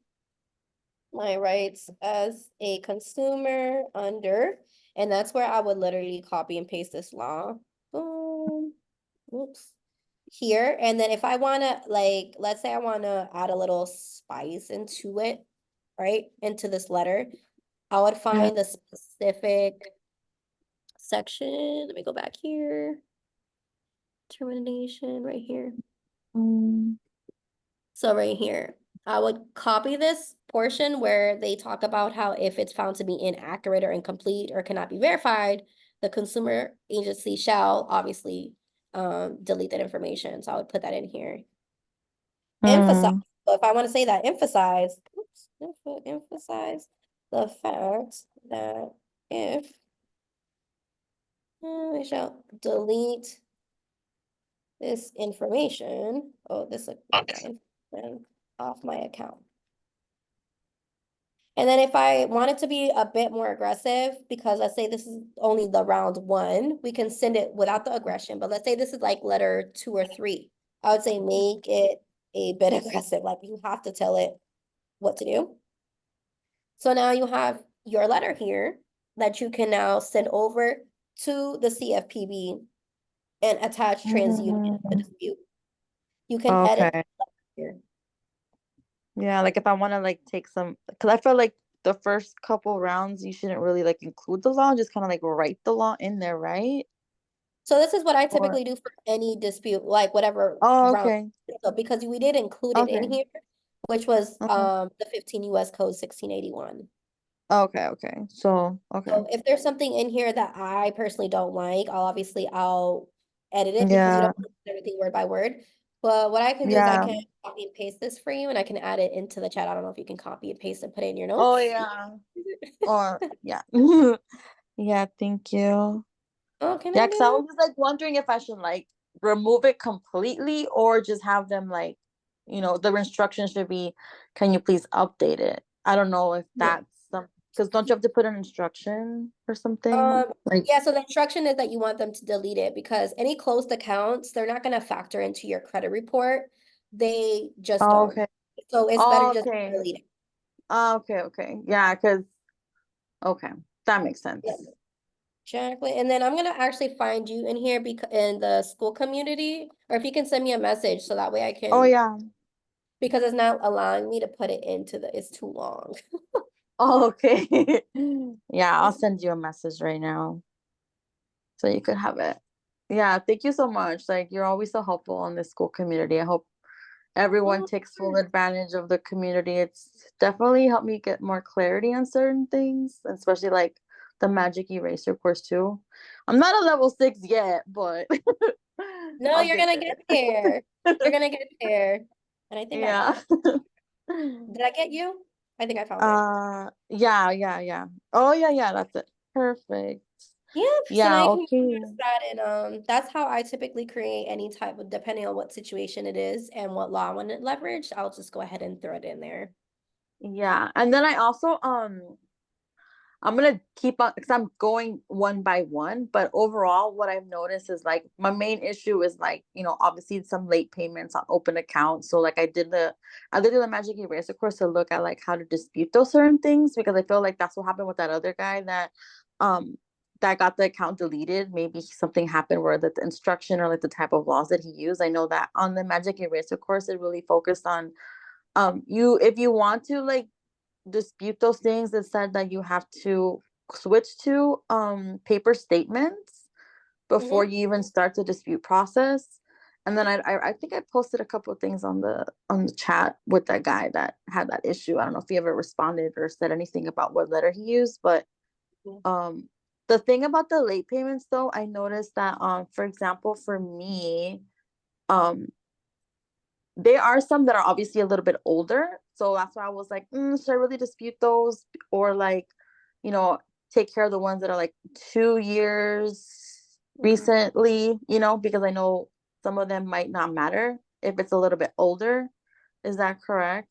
my rights as a consumer under, and that's where I would literally copy and paste this law. Boom. Oops. Here, and then if I wanna, like, let's say I wanna add a little spice into it, right, into this letter, I would find the specific section. Let me go back here. Termination right here. Mm, So right here, I would copy this portion where they talk about how if it's found to be inaccurate or incomplete or cannot be verified, the consumer agency shall obviously delete that information. So I would put that in here. Emphasize. mm, So if I want to say that, emphasize, oops, emphasize the fact that if I shall delete this information, this information off my account. And then if I want it to be a bit more aggressive, because let's say this is only the round 1, we can send it without the aggression. But let's say this is like letter 2 or 3. I would say make it a bit aggressive. Like you have to tell it what to do. So now you have your letter here that you can now send over to the CFPB and attach TransUnion to dispute. You can edit okay. here. Yeah, like if I want to like take some, because I feel like the first couple rounds you shouldn't really like include the law, just kind of like write the law in there, right? So this is what I Or typically do for any dispute, like whatever oh, round. okay, So because we did include it in okay, here, which was uh-huh. the 15 US Code 1681. Okay, okay. So okay, So if there's something in here that I personally don't like, I'll edit it because you yeah, don't have to do everything word by word. But what I can do is I yeah. can copy and paste this for you and I can add it into the chat. I don't know if you can copy and paste and put it in your Oh notes. yeah. Or yeah, yeah. Thank you. Oh, can Yeah, I because I do? was just like wondering if I should like remove it completely or just have them like, the instructions should be, can you please update it? I don't know if Yeah. that's some, because don't you have to put an instruction or something? Like, Yeah, so the instruction is that you want them to delete it because any closed accounts, they're not gonna factor into your credit report. They just oh, don't. okay. So it's better Oh, just to okay. delete it. Oh, okay, okay. Yeah, because, okay, that makes sense. Yeah. Exactly. And then I'm gonna actually find you in here in the school community, or if you can send me a message so that way I Oh, can, yeah. because it's not allowing me to put it into it's too long. Oh, okay. Yeah, I'll send you a message right now so you could have it. Yeah, thank you so much. Like, you're always so helpful in the school community. I hope everyone Oh, takes full advantage of the community. It's definitely helped me get more clarity on certain things, especially like the magic eraser course too. I'm not a level 6 yet, but no, I'll you're get gonna get there. You're gonna get there. And I think I yeah. got it. Did I get you? I think I found it. Yeah, yeah, yeah. Oh yeah, yeah, that's it. Perfect. Yep, so now Yeah, you can okay. use that and that's how I typically create any type of, depending on what situation it is and what law I want to leverage, I'll just go ahead and throw it in there. Yeah. And then I also I'm gonna keep on because I'm going one by one. But overall, what I've noticed is like my main issue is like, obviously some late payments on open accounts. So like I did the Magic Eraser course to look at like how to dispute those certain things because I feel like that's what happened with that other guy um that got the account deleted. Maybe something happened where the instruction or like the type of laws that he used. I know that on the Magic Eraser course, it really focused on if you want to like dispute those things, it said that you have to switch to paper statements before Mm-hmm. you even start the dispute process. And then I think I posted a couple of things on the chat with that guy that had that issue. I don't know if he ever responded or said anything about what letter he used, but the thing about the late payments though, I noticed that for example, for me, um there are some that are obviously a little bit older. So that's why I was like, should I really dispute those? Or like, you know, take care of the ones that are like 2 years recently, because I know some of them might not matter if it's a little bit older. Is that correct?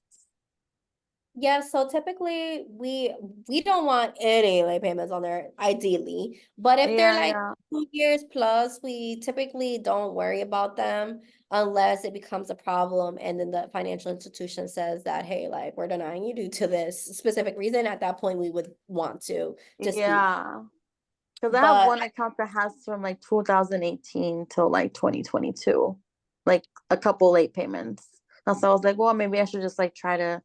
Yeah, so typically we don't want any late payments on there, ideally. But if they're Yeah, like yeah. 2 years plus, we typically don't worry about them unless it becomes a problem and then the financial institution says that, hey, like we're denying you due to this specific reason. At that point, we would want to dispute. Yeah. Because I have But one account that has from like 2018 till like 2022, like a couple late payments. And so I was like, well, maybe I should just like try to,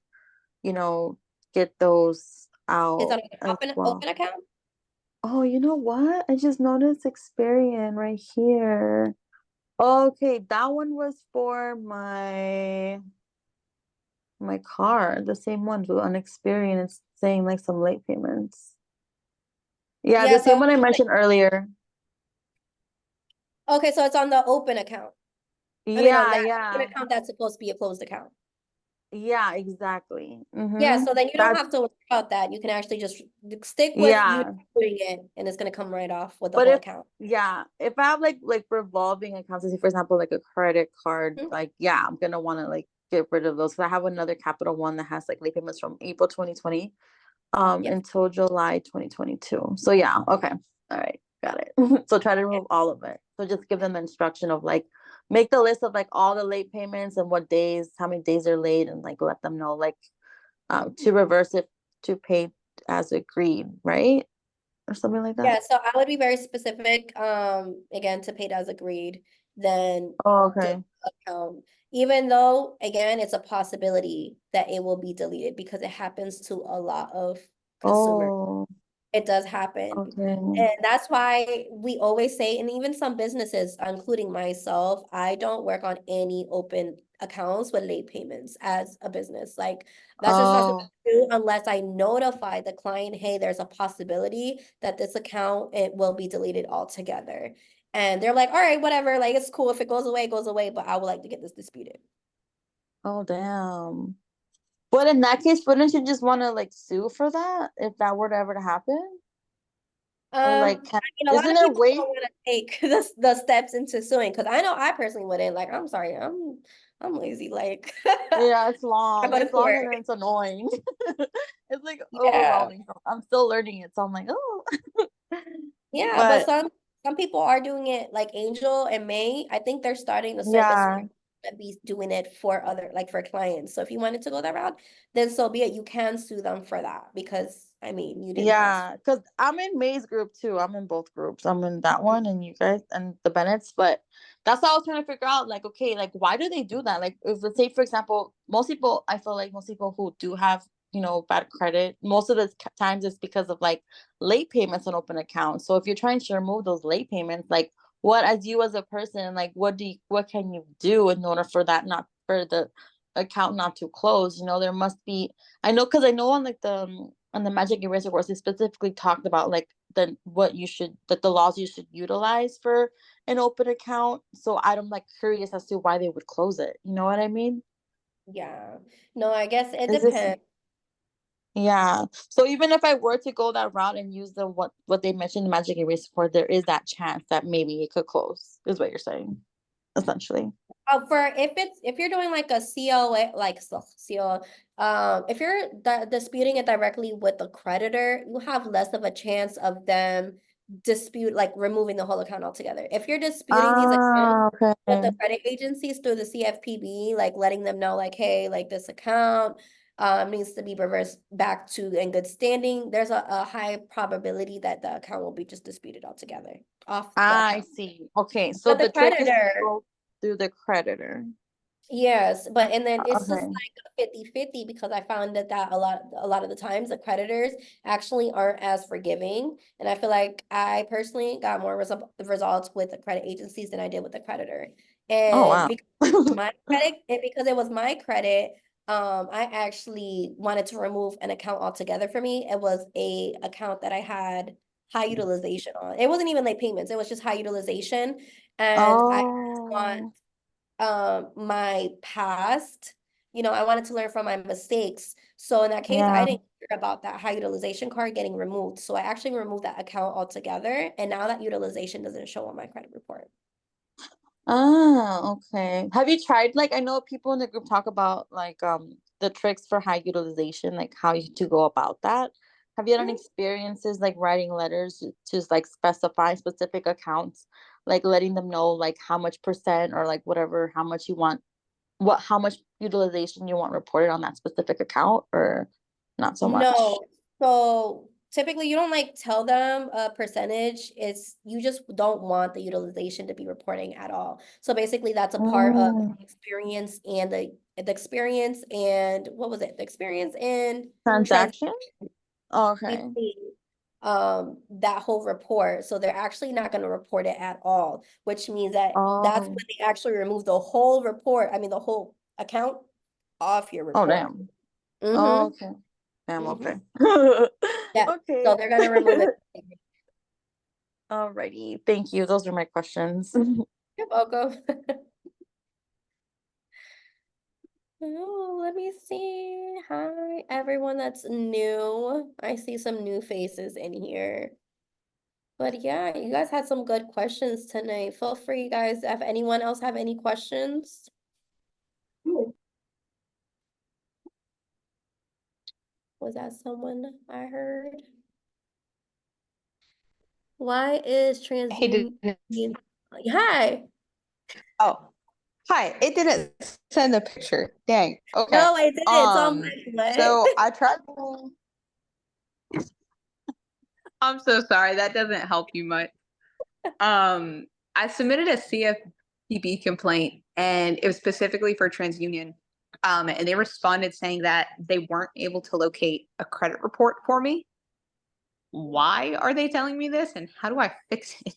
you know, get those is out that an as well. open account? Oh, you know what? I just noticed Experian right here. Okay, that one was for my car, the same one with on Experian. It's saying like some late payments. Yeah, Yeah, the so same one I mentioned earlier. okay, so it's on the open account. I mean, on Yeah, that open yeah. account that's supposed to be a closed account. Yeah, exactly. Yeah, so then you don't That's have to worry about that. You can actually just stick with you yeah. doing it, and it's gonna come right off with the But whole if account. if I have like revolving accounts, let's say for example, like a credit card, Mhm. like yeah, I'm gonna want to like get rid of those. 'Cause I have another Capital One that has like late payments from April 2020 Yep. until July 2022. So yeah, okay. All right, got it. So try to remove all of it. So just give them the instruction of like make the list of like all the late payments and what days, how many days are late, and like let them know like to reverse it to pay as agreed, right? Or something like that. Yeah, so I would be very specific, again, to paid as agreed, then Oh, delete okay. the account. Even though, again, it's a possibility that it will be deleted because it happens to a lot of consumers. Oh, It does happen. okay. And that's why we always say, and even some businesses, including myself, I don't work on any open accounts with late payments as a business. Like that's just not something Oh, I do unless I notify the client, hey, there's a possibility that this account it will be deleted altogether. And they're like, all right, whatever, like it's cool. If it goes away, but I would like to get this disputed. oh, damn. But in that case, wouldn't you just want to like sue for that if that were to ever to happen? Or like, I mean, a lot isn't of there people ways? don't want to take the steps into suing because I know I personally wouldn't. Like, I'm sorry, I'm lazy. Like, Yeah, it's I long. go to It's long court. and it's annoying. It's like Yeah, overwhelming. So I'm still learning it, so I'm like, oh. yeah, but But some people are doing it. Like Angel and May, I think they're starting the service yeah, to be doing it for other like for clients. So if you wanted to go that route, then so be it. You can sue them for that because I mean you didn't ask. yeah, because I'm in May's group too. I'm in both groups. I'm in that one and you guys and the Bennetts. But that's what I was trying to figure out. Like, okay, like why do they do that? Like, if let's say, for example, most people, I feel like most people who do have, bad credit, most of the times it's because of like late payments on open accounts. So if you're trying to remove those late payments, like what as you as a person, like what can you do in order for that not for the account not to close? There must be I know because I know on like on the Magic Eraser course, they specifically talked about like the laws you should utilize for an open account. So I'm like curious as to why they would close it. You know what I mean? Yeah, no, I guess it Is this depends. yeah. So even if I were to go that route and use the what they mentioned in Magic Eraser for, there is that chance that maybe it could close, is what you're saying, essentially. For if you're doing like a COA like CO, if you're disputing it directly with the creditor, you have less of a chance of them like removing the whole account altogether. If you're disputing these accounts Ah, with okay. the credit agencies through the CFPB, like letting them know like, hey, like this account needs to be reversed back to in good standing, there's a high probability that the account will be just disputed altogether off the I account. see. Okay, so But the the trick is to creditor, go through the creditor. yes, but and then it's just Okay. like a 50-50 because I found that a lot of the times the creditors actually aren't as forgiving. And I feel like I personally got more results with the credit agencies than I did with the creditor. Oh And wow. because my credit and because it was my credit, I actually wanted to remove an account altogether for me. It was a account that I had high utilization on. It wasn't even late payments, it was just high utilization. And I want my past, I wanted to learn from my mistakes. So in that case, I Yeah. didn't hear about that high utilization card getting removed. So I actually removed that account altogether. And now that utilization doesn't show on my credit report. Ah, okay. Have you tried, like, I know people in the group talk about like the tricks for high utilization, like how you to go about that. Have you had any experiences like writing letters to like specify specific accounts, like letting them know like how much percent or like whatever, how much you want, how much utilization you want reported on that specific account, or not so much? No, so typically you don't like tell them a percentage. It's you just don't want the utilization to be reporting at all. So basically that's a part of experience and the experience and what was it? The experience and Transaction? Okay. basically, that whole report. So they're actually not going to report it at all, which means that that's Oh. when they actually remove the whole report. I mean the whole account off your Oh, report. damn. Mm-hmm. Okay. Damn, okay. Yeah. Okay. So they're gonna remove it. Alrighty. Thank you. Those are my questions. You're welcome. Oh, let me see. Hi, everyone that's new. I see some new faces in here. But yeah, you guys had some good questions tonight. Feel free, guys, if anyone else have any questions. Was that someone I heard? Why is Hey, TransUnion? Hi. oh, hi. It didn't send a picture. Dang. Okay. No, I didn't. So I'm like, what? So I tried to. I'm so sorry. That doesn't help you much. I submitted a CFPB complaint, and it was specifically for TransUnion. And they responded saying that they weren't able to locate a credit report for me. Why are they telling me this, and how do I fix it?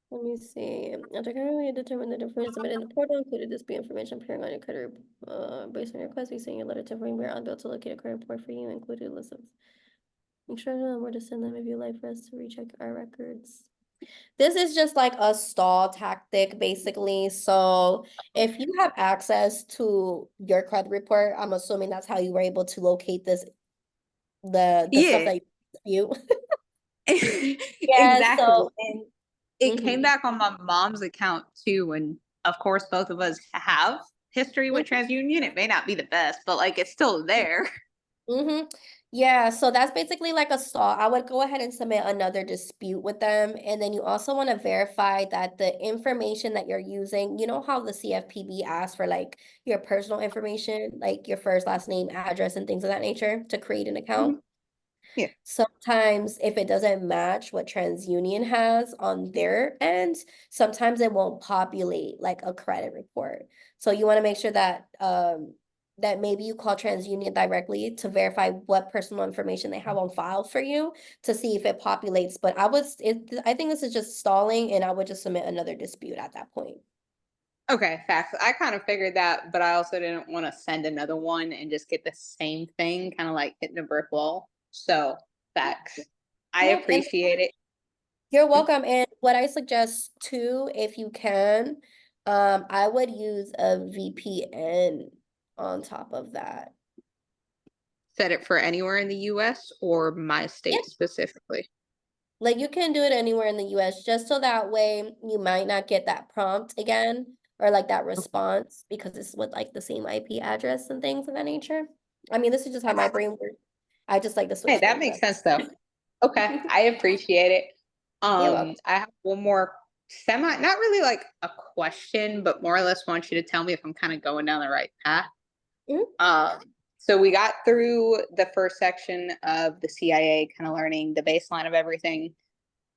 Let me see. After currently determined the information submitted in the portal included this information appearing on your credit based on your request. We send your letter to bring we're unable to locate a credit report for you, included list of. Make sure to know where to send them if you'd like for us to recheck our records. This is just like a stall tactic, basically. So if you have access to your credit report, I'm assuming that's how you were able to locate this, the stuff that you. Yeah, Exactly. so And it came back on my mom's account too. And of course, both of us have history with TransUnion. It may not be the best, but like it's still there. Yeah, so that's basically like a stall. I would go ahead and submit another dispute with them. And then you also want to verify that the information that you're using, you know how the CFPB asks for like your personal information, like your first, last name, address, and things of that nature to create an account. Yeah. Sometimes if it doesn't match what TransUnion has on their end, sometimes it won't populate like a credit report. So you want to make sure that that maybe you call TransUnion directly to verify what personal information they have on file for you to see if it populates. But I think this is just stalling, and I would just submit another dispute at that point. Okay, facts. I kind of figured that, but I also didn't want to send another one and just get the same thing, kind of like hitting a brick wall. So, facts. I Yeah, and appreciate it. you're welcome. And what I suggest too, if you can, I would use a VPN on top of that. Set it for anywhere in the US or my state Yeah. specifically. Like you can do it anywhere in the US, just so that way you might not get that prompt again or like that response because it's with like the same IP address and things of that nature. I mean, this is just how my brain works. I just like to switch Hey, that things makes up. sense though. Okay, I appreciate it. You're welcome. I have one more not really like a question, but more or less want you to tell me if I'm kind of going down the right path. So we got through the first section of the CIA, kind of learning the baseline of everything,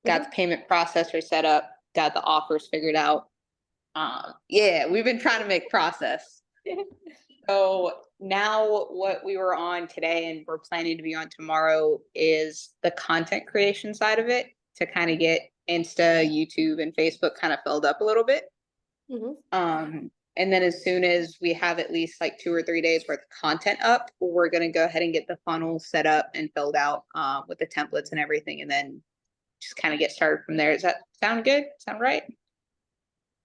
got the payment processor set up, got the offers figured out. Yeah, we've been trying to make process. So now what we were on today and we're planning to be on tomorrow is the content creation side of it to kind of get Insta, YouTube, and Facebook kind of filled up a little bit. And then as soon as we have at least like 2 or 3 days worth of content up, we're going to go ahead and get the funnel set up and filled out with the templates and everything, and then just kind of get started from there. Does that sound good? Sound right?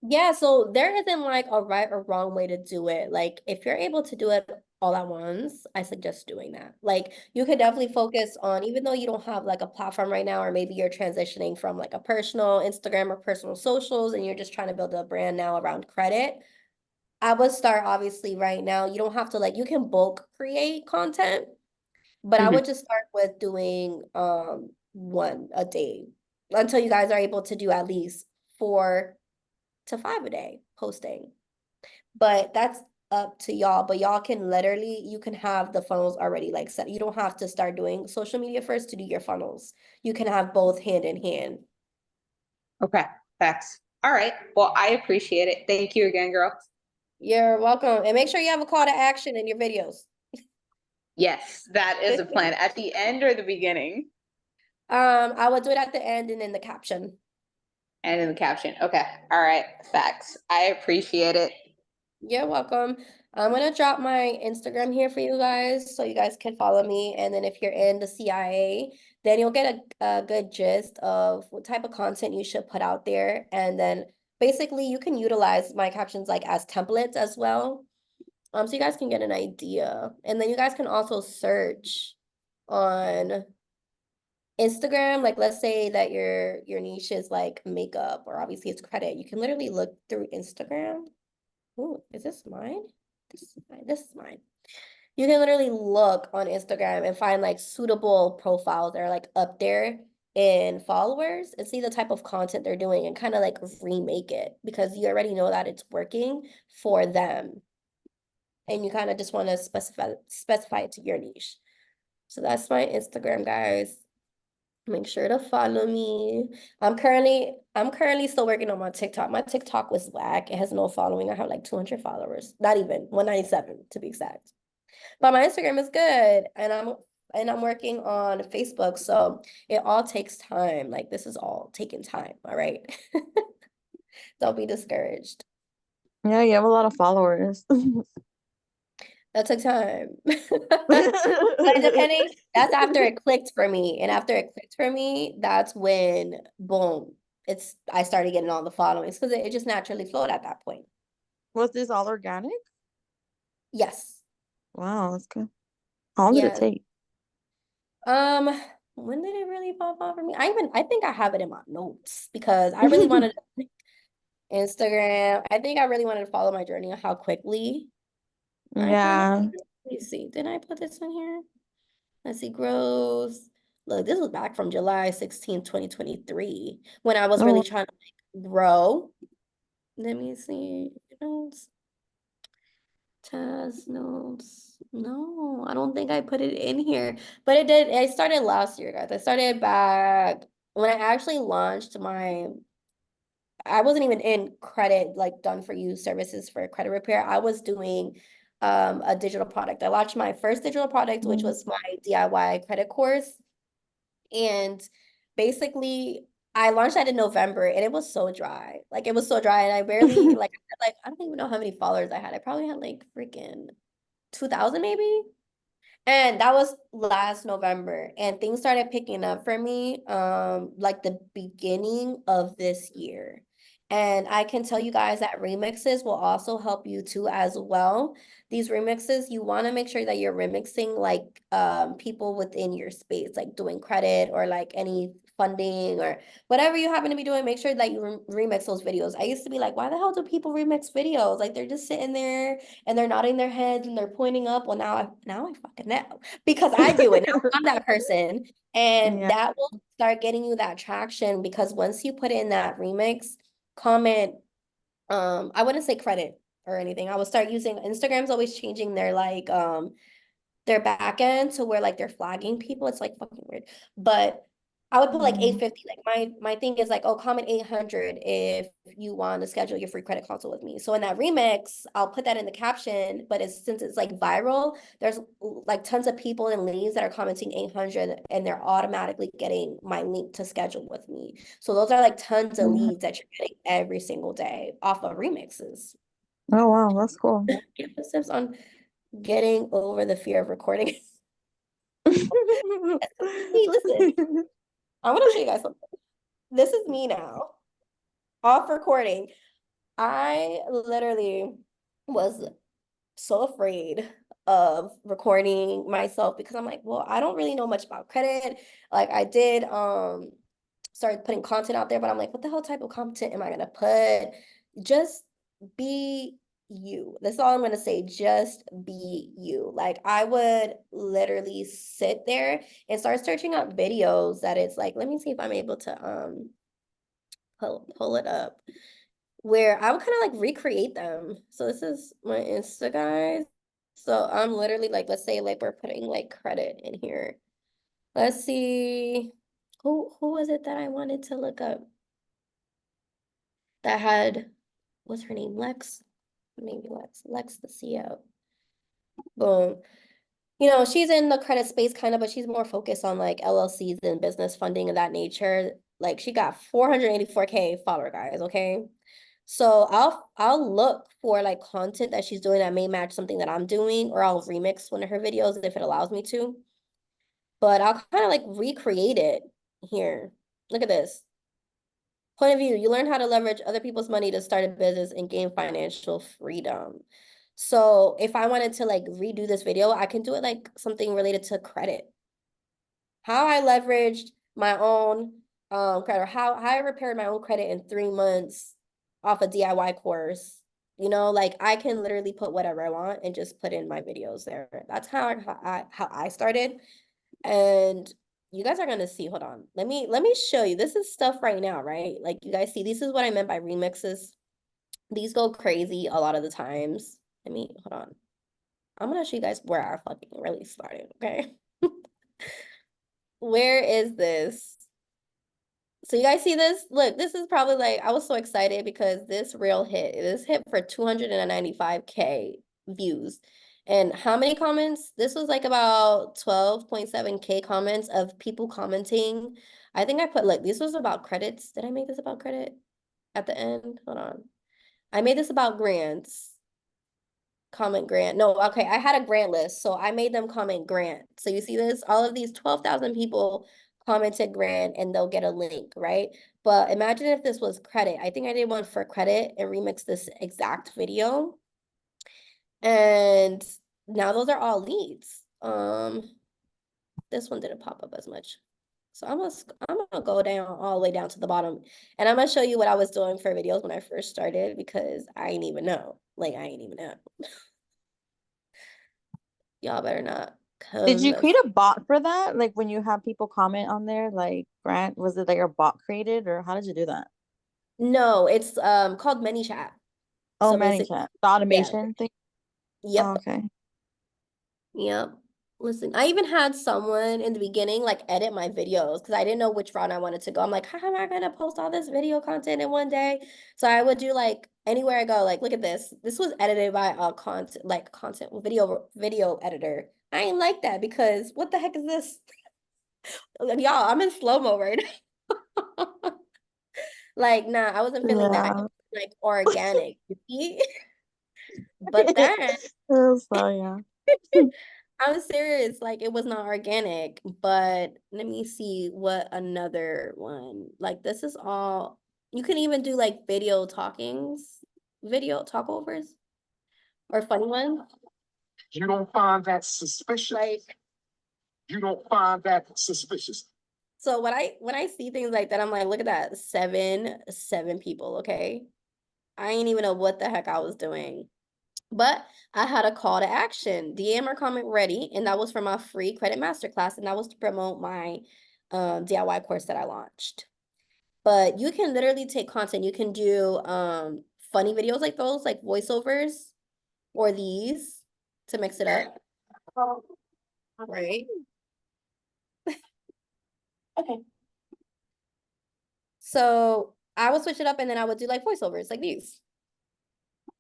Yeah, so there isn't like a right or wrong way to do it. Like if you're able to do it all at once, I suggest doing that. Like you could definitely focus on, even though you don't have like a platform right now, or maybe you're transitioning from like a personal Instagram or personal socials and you're just trying to build a brand now around credit. I would start obviously right now. You don't have to like, you can bulk create content, but I Mhm. would just start with doing one a day until you guys are able to do at least 4 to 5 a day posting. But that's up to y'all. But y'all can literally, you can have the funnels already like set. You don't have to start doing social media first to do your funnels. You can have both hand in hand. Okay, facts. All right. Well, I appreciate it. Thank you again, girl. You're welcome. And make sure you have a call to action in your videos. Yes, that is a plan. At the end or the beginning? I will do it at the end and in the caption. And in the caption. Okay. All right. Facts. I appreciate it. You're welcome. I'm gonna drop my Instagram here for you guys so you guys can follow me. And then if you're in the CIA, then you'll get a good gist of what type of content you should put out there. And then basically you can utilize my captions like as templates as well. So you guys can get an idea. And then you guys can also search on Instagram. Like let's say that your niche is like makeup or obviously it's credit. You can literally look through Instagram. Ooh, is this mine? This is mine. This is mine. You can literally look on Instagram and find like suitable profiles that are like up there in followers and see the type of content they're doing and kind of like remake it because you already know that it's working for them. And you kind of just want to specify it to your niche. So that's my Instagram, guys. Make sure to follow me. I'm currently still working on my TikTok. My TikTok was whack. It has no following. I have like 200 followers. Not even 197 to be exact. But my Instagram is good and I'm working on Facebook. So it all takes time. Like this is all taking time. All right. Don't be discouraged. Yeah, you have a lot of followers. That took time. But depending, that's after it clicked for me. And after it clicked for me, that's when boom, I started getting all the followings because it just naturally flowed at that point. Was this all organic? Yes. Wow, that's good. How long did it Yeah. take? When did it really pop off for me? I think I have it in my notes because I really wanted Instagram. I think I really wanted to follow my journey on how quickly I put it. Yeah. Let me see. Did I put this in here? Let's see, growth. Look, this was back from July 16, 2023, when I was Oh, really trying to like, grow. Let me see. Notes. Task notes. No, I don't think I put it in here. But it did. I started last year, guys. I started back when I actually launched I wasn't even in credit, like done for you services for credit repair. I was doing a digital product. I launched my first digital product, which was my DIY credit course. And basically I launched that in November and it was so dry. Like it was so dry and I barely like I don't even know how many followers I had. I probably had like freaking 2,000 maybe. And that was last November and things started picking up for me like the beginning of this year. And I can tell you guys that remixes will also help you too as well. These remixes, you want to make sure that you're remixing like people within your space, like doing credit or like any funding or whatever you happen to be doing, make sure that you remix those videos. I used to be like, why the hell do people remix videos? Like they're just sitting there and they're nodding their heads and they're pointing up. Well, now I fucking know because I do it now. I'm that person, and yeah. that will start getting you that traction because once you put in that remix, comment, I wouldn't say credit or anything. I would start using Instagram's always changing their back end to where like they're flagging people. It's like fucking weird, but I would put like 850. Like my thing is like, oh, comment 800 if you want to schedule your free credit consult with me. So in that remix, I'll put that in the caption, but since it's like viral, there's like tons of people and leads that are commenting 800 and they're automatically getting my link to schedule with me. So those are like tons of leads that you're getting every single day off of remixes. Oh, wow, that's cool. Emphasis on getting over the fear of recording. Hey, listen, I want to show you guys something. this is me now. Off recording. I literally was so afraid of recording myself because I'm like, well, I don't really know much about credit. Like I did start putting content out there, but I'm like, what the hell type of content am I gonna put? Just be you. That's all I'm gonna say. Just be you. Like I would literally sit there and start searching up videos that it's like, let me see if I'm able to pull it up, where I would kind of like recreate them. So this is my Insta, guys. So I'm literally like, let's say like we're putting like credit in here. Let's see, who was it that I wanted to look up that had, what's her name? Lex, maybe Lex the CEO. Boom. You know, she's in the credit space kind of, but she's more focused on like LLCs and business funding of that nature. Like she got 484K follower, guys, okay? So I'll look for like content that she's doing that may match something that I'm doing, or I'll remix one of her videos if it allows me to. But I'll kind of like recreate it here. Look at this. Point of view, you learn how to leverage other people's money to start a business and gain financial freedom. So if I wanted to like redo this video, I can do it like something related to credit. How I leveraged my own credit, or how I repaired my own credit in 3 months off a DIY course. You know, like I can literally put whatever I want and just put in my videos there. That's how I started. And you guys are gonna see, hold on. Let me show you. This is stuff right now, right? Like you guys see, this is what I meant by remixes. These go crazy a lot of the times. Hold on. I'm gonna show you guys where I fucking really started, okay? Where is this? So you guys see this? Look, this is probably like, I was so excited because this reel hit. This hit for 295K views. And how many comments? This was like about 12.7K comments of people commenting. I think I put, like, this was about credits. Did I make this about credit at the end? Hold on. I made this about grants. Comment grant. No, okay, I had a grant list, so I made them comment grant. So you see this? All of these 12,000 people commented grant and they'll get a link, right? But imagine if this was credit. I think I did one for credit and remixed this exact video. And now those are all leads. This one didn't pop up as much. So I'm gonna go down all the way down to the bottom, and I'm gonna show you what I was doing for videos when I first started, because I ain't even know. Like I ain't even know. Y'all better not come. Did you create a bot for that? Like when you have people comment on there, like Grant, was it like a bot created, or how did you do that? No, it's called ManyChat. Oh, So ManyChat, basically, the automation thing. yep. Oh, okay. Yep. Listen, I even had someone in the beginning like edit my videos because I didn't know which route I wanted to go. I'm like, how am I gonna post all this video content in one day? So I would do like anywhere I go, like, look at this. This was edited by a content video editor. I ain't like that because what the heck is this? Like, y'all, I'm in slow-mo right now. Like, nah, I wasn't feeling that. Yeah. Like organic, you see? But then So yeah. I'm serious, like it was not organic, but let me see what another one. Like this is all, you can even do like video talkovers or funny ones. You don't find that suspicious? Like, You don't find that suspicious? so when I see things like that, I'm like, look at that, seven people, okay? I ain't even know what the heck I was doing. But I had a call to action, DM or comment ready, and that was for my free credit masterclass, and that was to promote my DIY course that I launched. But you can literally take content, you can do funny videos like those, like voiceovers, or these to mix it up. Right? Okay. So I would switch it up and then I would do like voiceovers like these.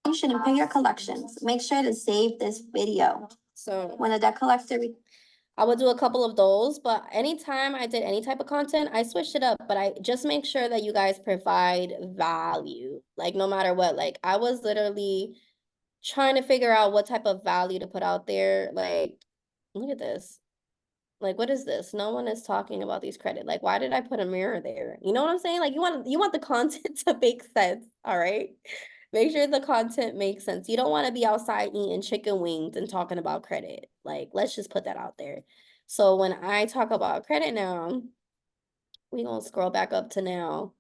You shouldn't pay your collections. Make sure to save this video. So when a debt collector, I would do a couple of those, but anytime I did any type of content, I switched it up, but I just make sure that you guys provide value. Like no matter what, like I was literally trying to figure out what type of value to put out there. Like, look at this. Like, what is this? No one is talking about these credit. Like, why did I put a mirror there? You know what I'm saying? Like, you want the content to make sense, all right? Make sure the content makes sense. You don't want to be outside eating chicken wings and talking about credit. Like, let's just put that out there. So when I talk about credit now, we gonna scroll back up to now.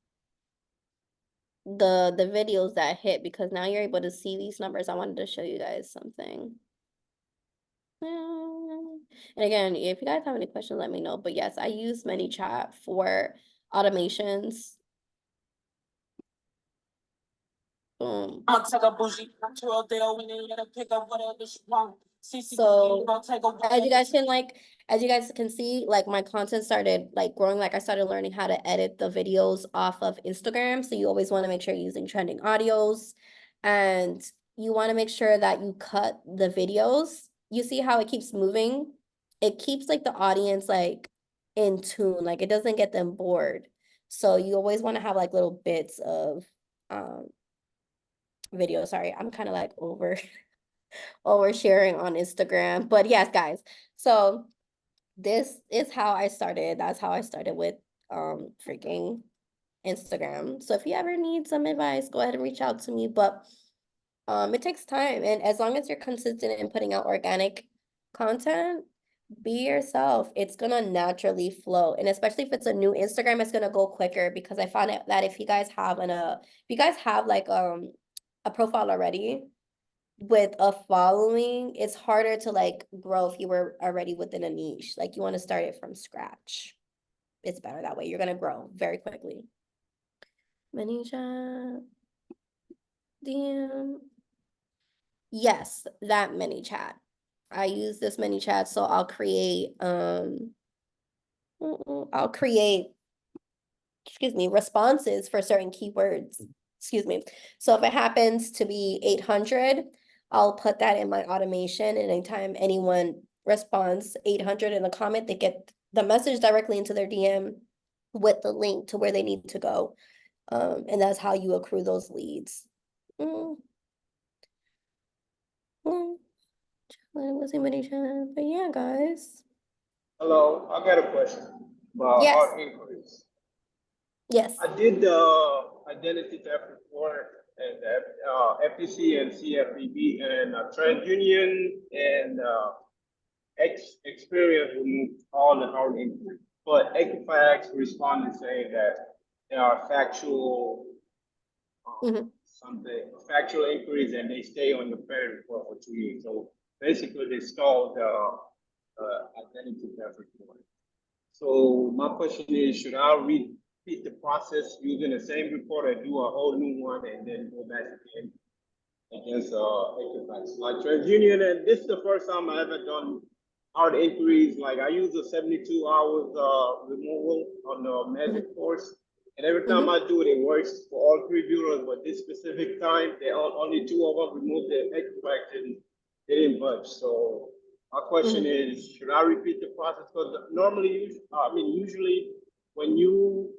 The videos that hit, because now you're able to see these numbers. I wanted to show you guys something. And again, if you guys have any questions, let me know. But yes, I use ManyChat for automations. Boom. I'll take a bougie to a deal when you gotta pick up whatever she want. So as you guys can see, like my content started like growing, like I started learning how to edit the videos off of Instagram. So you always want to make sure you're using trending audios, and you want to make sure that you cut the videos. You see how it keeps moving? It keeps like the audience like in tune, like it doesn't get them bored. So you always want to have like little bits of video. Sorry, I'm kind of like oversharing on Instagram. But yes, guys. So this is how I started. That's how I started with freaking Instagram. So if you ever need some advice, go ahead and reach out to me. But it takes time, and as long as you're consistent in putting out organic content, be yourself. It's gonna naturally flow. And especially if it's a new Instagram, it's gonna go quicker, because I found out that if you guys have like a profile already with a following, it's harder to like grow if you were already within a niche. Like you want to start it from scratch. It's better that way. You're gonna grow very quickly. ManyChat. DM. Yes, that ManyChat. I use this ManyChat, so I'll create excuse me, responses for certain keywords. Excuse me. So if it happens to be 800, I'll put that in my automation, and anytime anyone responds 800 in a comment, they get the message directly into their DM with the link to where they need to go. And that's how you accrue those leads. But yeah, guys. Hello, I got a question about Yes. hard inquiries. Yes. I did the identity theft report and FTC and CFPB and TransUnion and Experience removed all the hard inquiries. But Equifax responded saying that there are factual factual inquiries, and they stay on the credit report for 2 years. So basically, they stalled the identity theft report. So my question is, should I repeat the process using the same report, or do a whole new one and then go back again against Equifax? Like TransUnion, and this is the first time I ever done hard inquiries. Like I use the 72 hours removal on the magic force. And every time I do it, it works for all 3 bureaus, but this specific time, only 2 of them removed the Equifax and they didn't budge. So my question is, should I repeat the process? Because normally, usually when you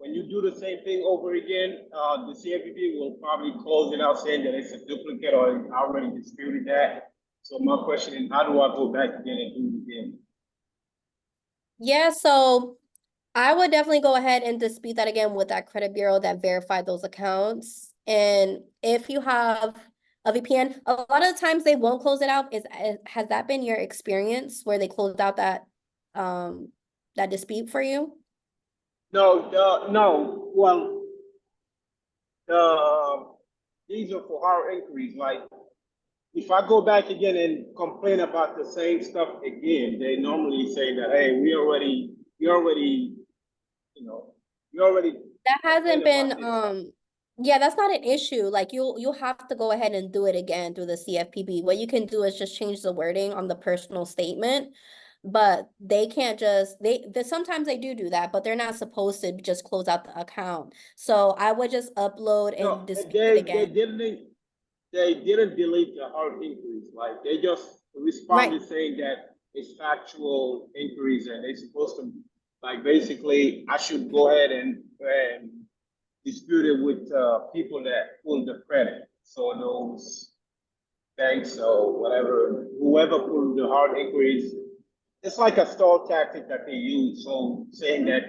do the same thing over again, the CFPB will probably close it out saying that it's a duplicate or already disputed that. So my question is, how do I go back again and do it again? Yeah, so I would definitely go ahead and dispute that again with that credit bureau that verified those accounts. And if you have a VPN, a lot of the times they won't close it out. Has that been your experience where they closed out that dispute for you? No. Well, these are for hard inquiries. Like, if I go back again and complain about the same stuff again, they normally say that, hey, you already. That hasn't been yeah, that's not an issue. Like you'll have to go ahead and do it again through the CFPB. What you can do is just change the wording on the personal statement, but they can't just sometimes they do that, but they're not supposed to just close out the account. So I would just upload and dispute it again. They didn't delete the hard inquiries. Like they just responded saying that it's factual inquiries, and they're supposed to, like, basically I should go ahead and dispute it with people that pulled the credit. So those banks or whatever, whoever pulled the hard inquiries, it's like a stall tactic that they use, so saying that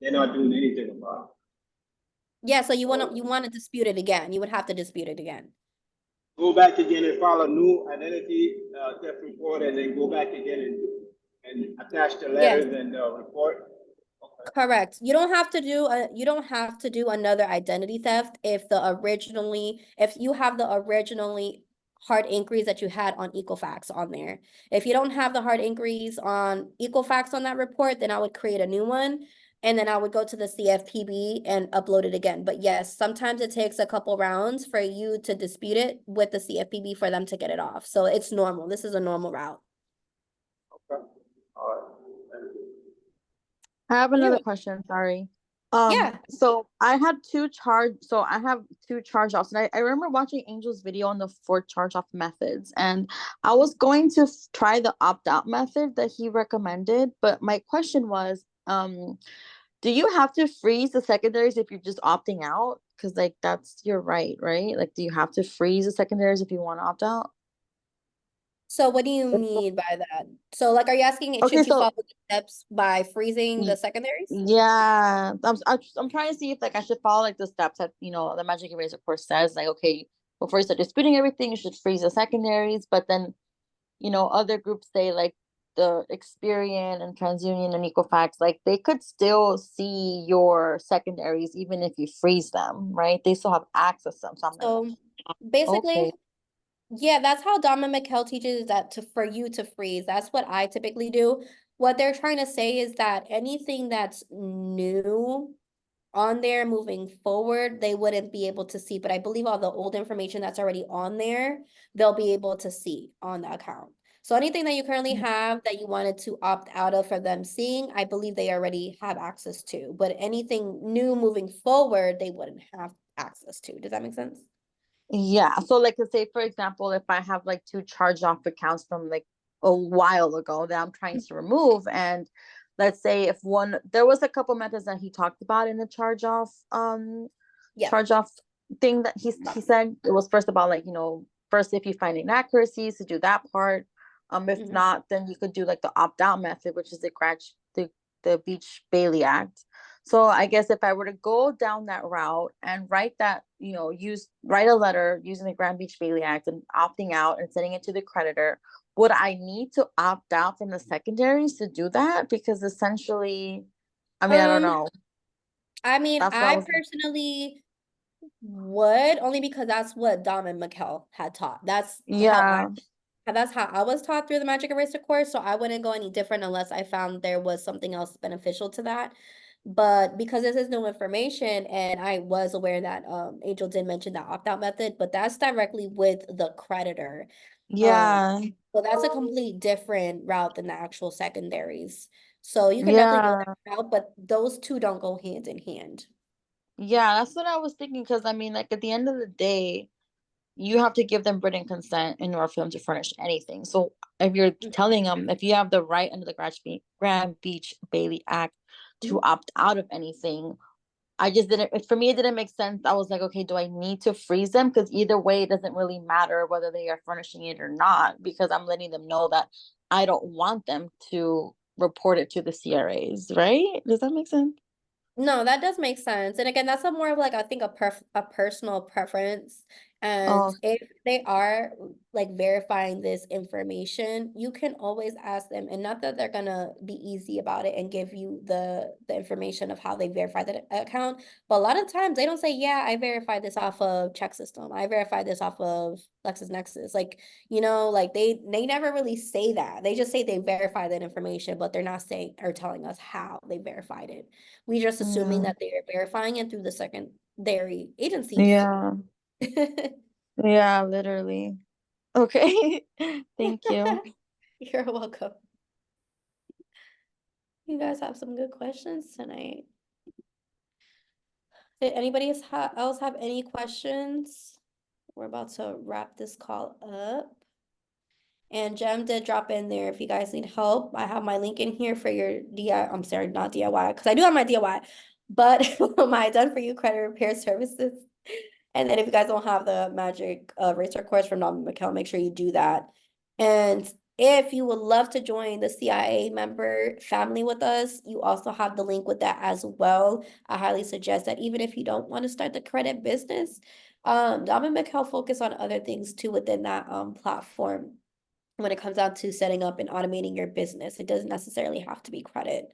they're not doing anything about it. Yeah, so you wanna dispute it again. You would have to dispute it again. Go back again and file a new identity theft report, and then go back again and attach the letters and report. Okay. Correct. You don't have to do another identity theft if you have the originally hard inquiries that you had on Equifax on there. If you don't have the hard inquiries on Equifax on that report, then I would create a new one. And then I would go to the CFPB and upload it again. But yes, sometimes it takes a couple rounds for you to dispute it with the CFPB for them to get it off. So it's normal. This is a normal route. Okay. All right. Thank you. I have another Yeah. question, sorry. Yeah. So I have two charge-offs, and I remember watching Angel's video on the 4 charge-off methods, and I was going to try the opt-out method that he recommended, but my question was, do you have to freeze the secondaries if you're just opting out? Because like that's your right? Like, do you have to freeze the secondaries if you want to opt out? So what do you mean by that? So like, are you asking Okay, should you so- follow the steps by freezing the Ye- secondaries? Yeah, I'm trying to see if like I should follow like the steps that the Magic Eraser course says, like, okay, before you start disputing everything, you should freeze the secondaries. But then, other groups say like the Experian and TransUnion and Equifax, like they could still see your secondaries even if you freeze them, right? They still have access to them. So I'm like, So basically, okay. yeah, that's how Dom and Mikkel teaches that for you to freeze. That's what I typically do. What they're trying to say is that anything that's new on there moving forward, they wouldn't be able to see. But I believe all the old information that's already on there, they'll be able to see on the account. So anything that you currently have that you wanted to opt out of for them seeing, I believe they already have access to. But anything new moving forward, they wouldn't have access to. Does that make sense? Yeah, so like let's say for example, if I have like 2 charge-off accounts from like a while ago that I'm trying to remove, and let's say if there was a couple methods that he talked about in the charge-off Yeah. charge-off thing that he said. It was first about like, first if you find inaccuracies to do that part. If Mhm. not, then you could do like the opt-out method, which is the Beach Bailey Act. So I guess if I were to go down that route and write that, write a letter using the Grand Beach Bailey Act and opting out and sending it to the creditor, would I need to opt out from the secondaries to do that? Because essentially, I mean, I don't know. I mean, That's what I I was- personally would, only because that's what Dom and Mikkel had taught. That's Yeah. that's how I was taught through the Magic Eraser course. So I wouldn't go any different unless I found there was something else beneficial to that. But because this is new information, and I was aware that Angel did mention that opt-out method, but that's directly with the creditor. Yeah. So that's a completely different route than the actual secondaries. So you can definitely go that route, but those two don't go hand in hand. Yeah, that's what I was thinking. Because I mean, like at the end of the day, you have to give them written consent in order for them to furnish anything. So if you're telling them, if you have the right under the Grand Beach Bailey Act to opt out of anything, for me, it didn't make sense. I was like, okay, do I need to freeze them? Because either way, it doesn't really matter whether they are furnishing it or not, because I'm letting them know that I don't want them to report it to the CRAs, right? Does that make sense? No, that does make sense. And again, that's more of like, I think a personal preference. And Oh. if they are like verifying this information, you can always ask them, and not that they're gonna be easy about it and give you the information of how they verify that account. But a lot of times they don't say, yeah, I verified this off of Check System. I verified this off of LexisNexis. Like, like they never really say that. They just say they verify that information, but they're not saying or telling us how they verified it. We just assuming that they are verifying it through the secondary agencies. Yeah. Yeah, literally. Okay. Thank you. You're welcome. You guys have some good questions tonight. Did anybody else have any questions? We're about to wrap this call up. And Jem did drop in there if you guys need help. I have my link in here for your DIY. I'm sorry, not DIY, because I do have my DIY, but my done for you credit repair services. And then if you guys don't have the Magic Eraser course from Dom and Mikkel, make sure you do that. And If you would love to join the CIA member family with us, you also have the link with that as well. I highly suggest that even if you don't want to start the credit business, Dom and Mikhail focus on other things too within that platform when it comes down to setting up and automating your business. It doesn't necessarily have to be credit.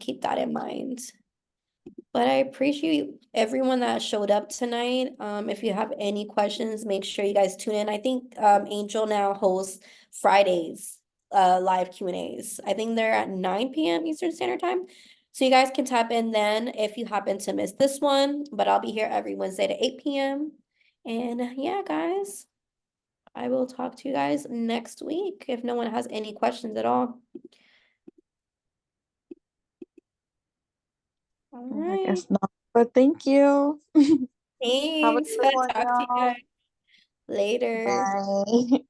Keep that in mind. But I appreciate everyone that showed up tonight. If you have any questions, make sure you guys tune in. I think Angel now hosts Fridays live Q&As. I think they're at 9 p.m. Eastern Standard Time. So you guys can tap in then if you happen to miss this one. But I'll be here every Wednesday to 8 p.m. And yeah, guys, I will talk to you guys next week if no one has any questions at all. All I right. guess not, but thank you. Have a Thanks. good one, Talk to you y'all. guys later. Bye.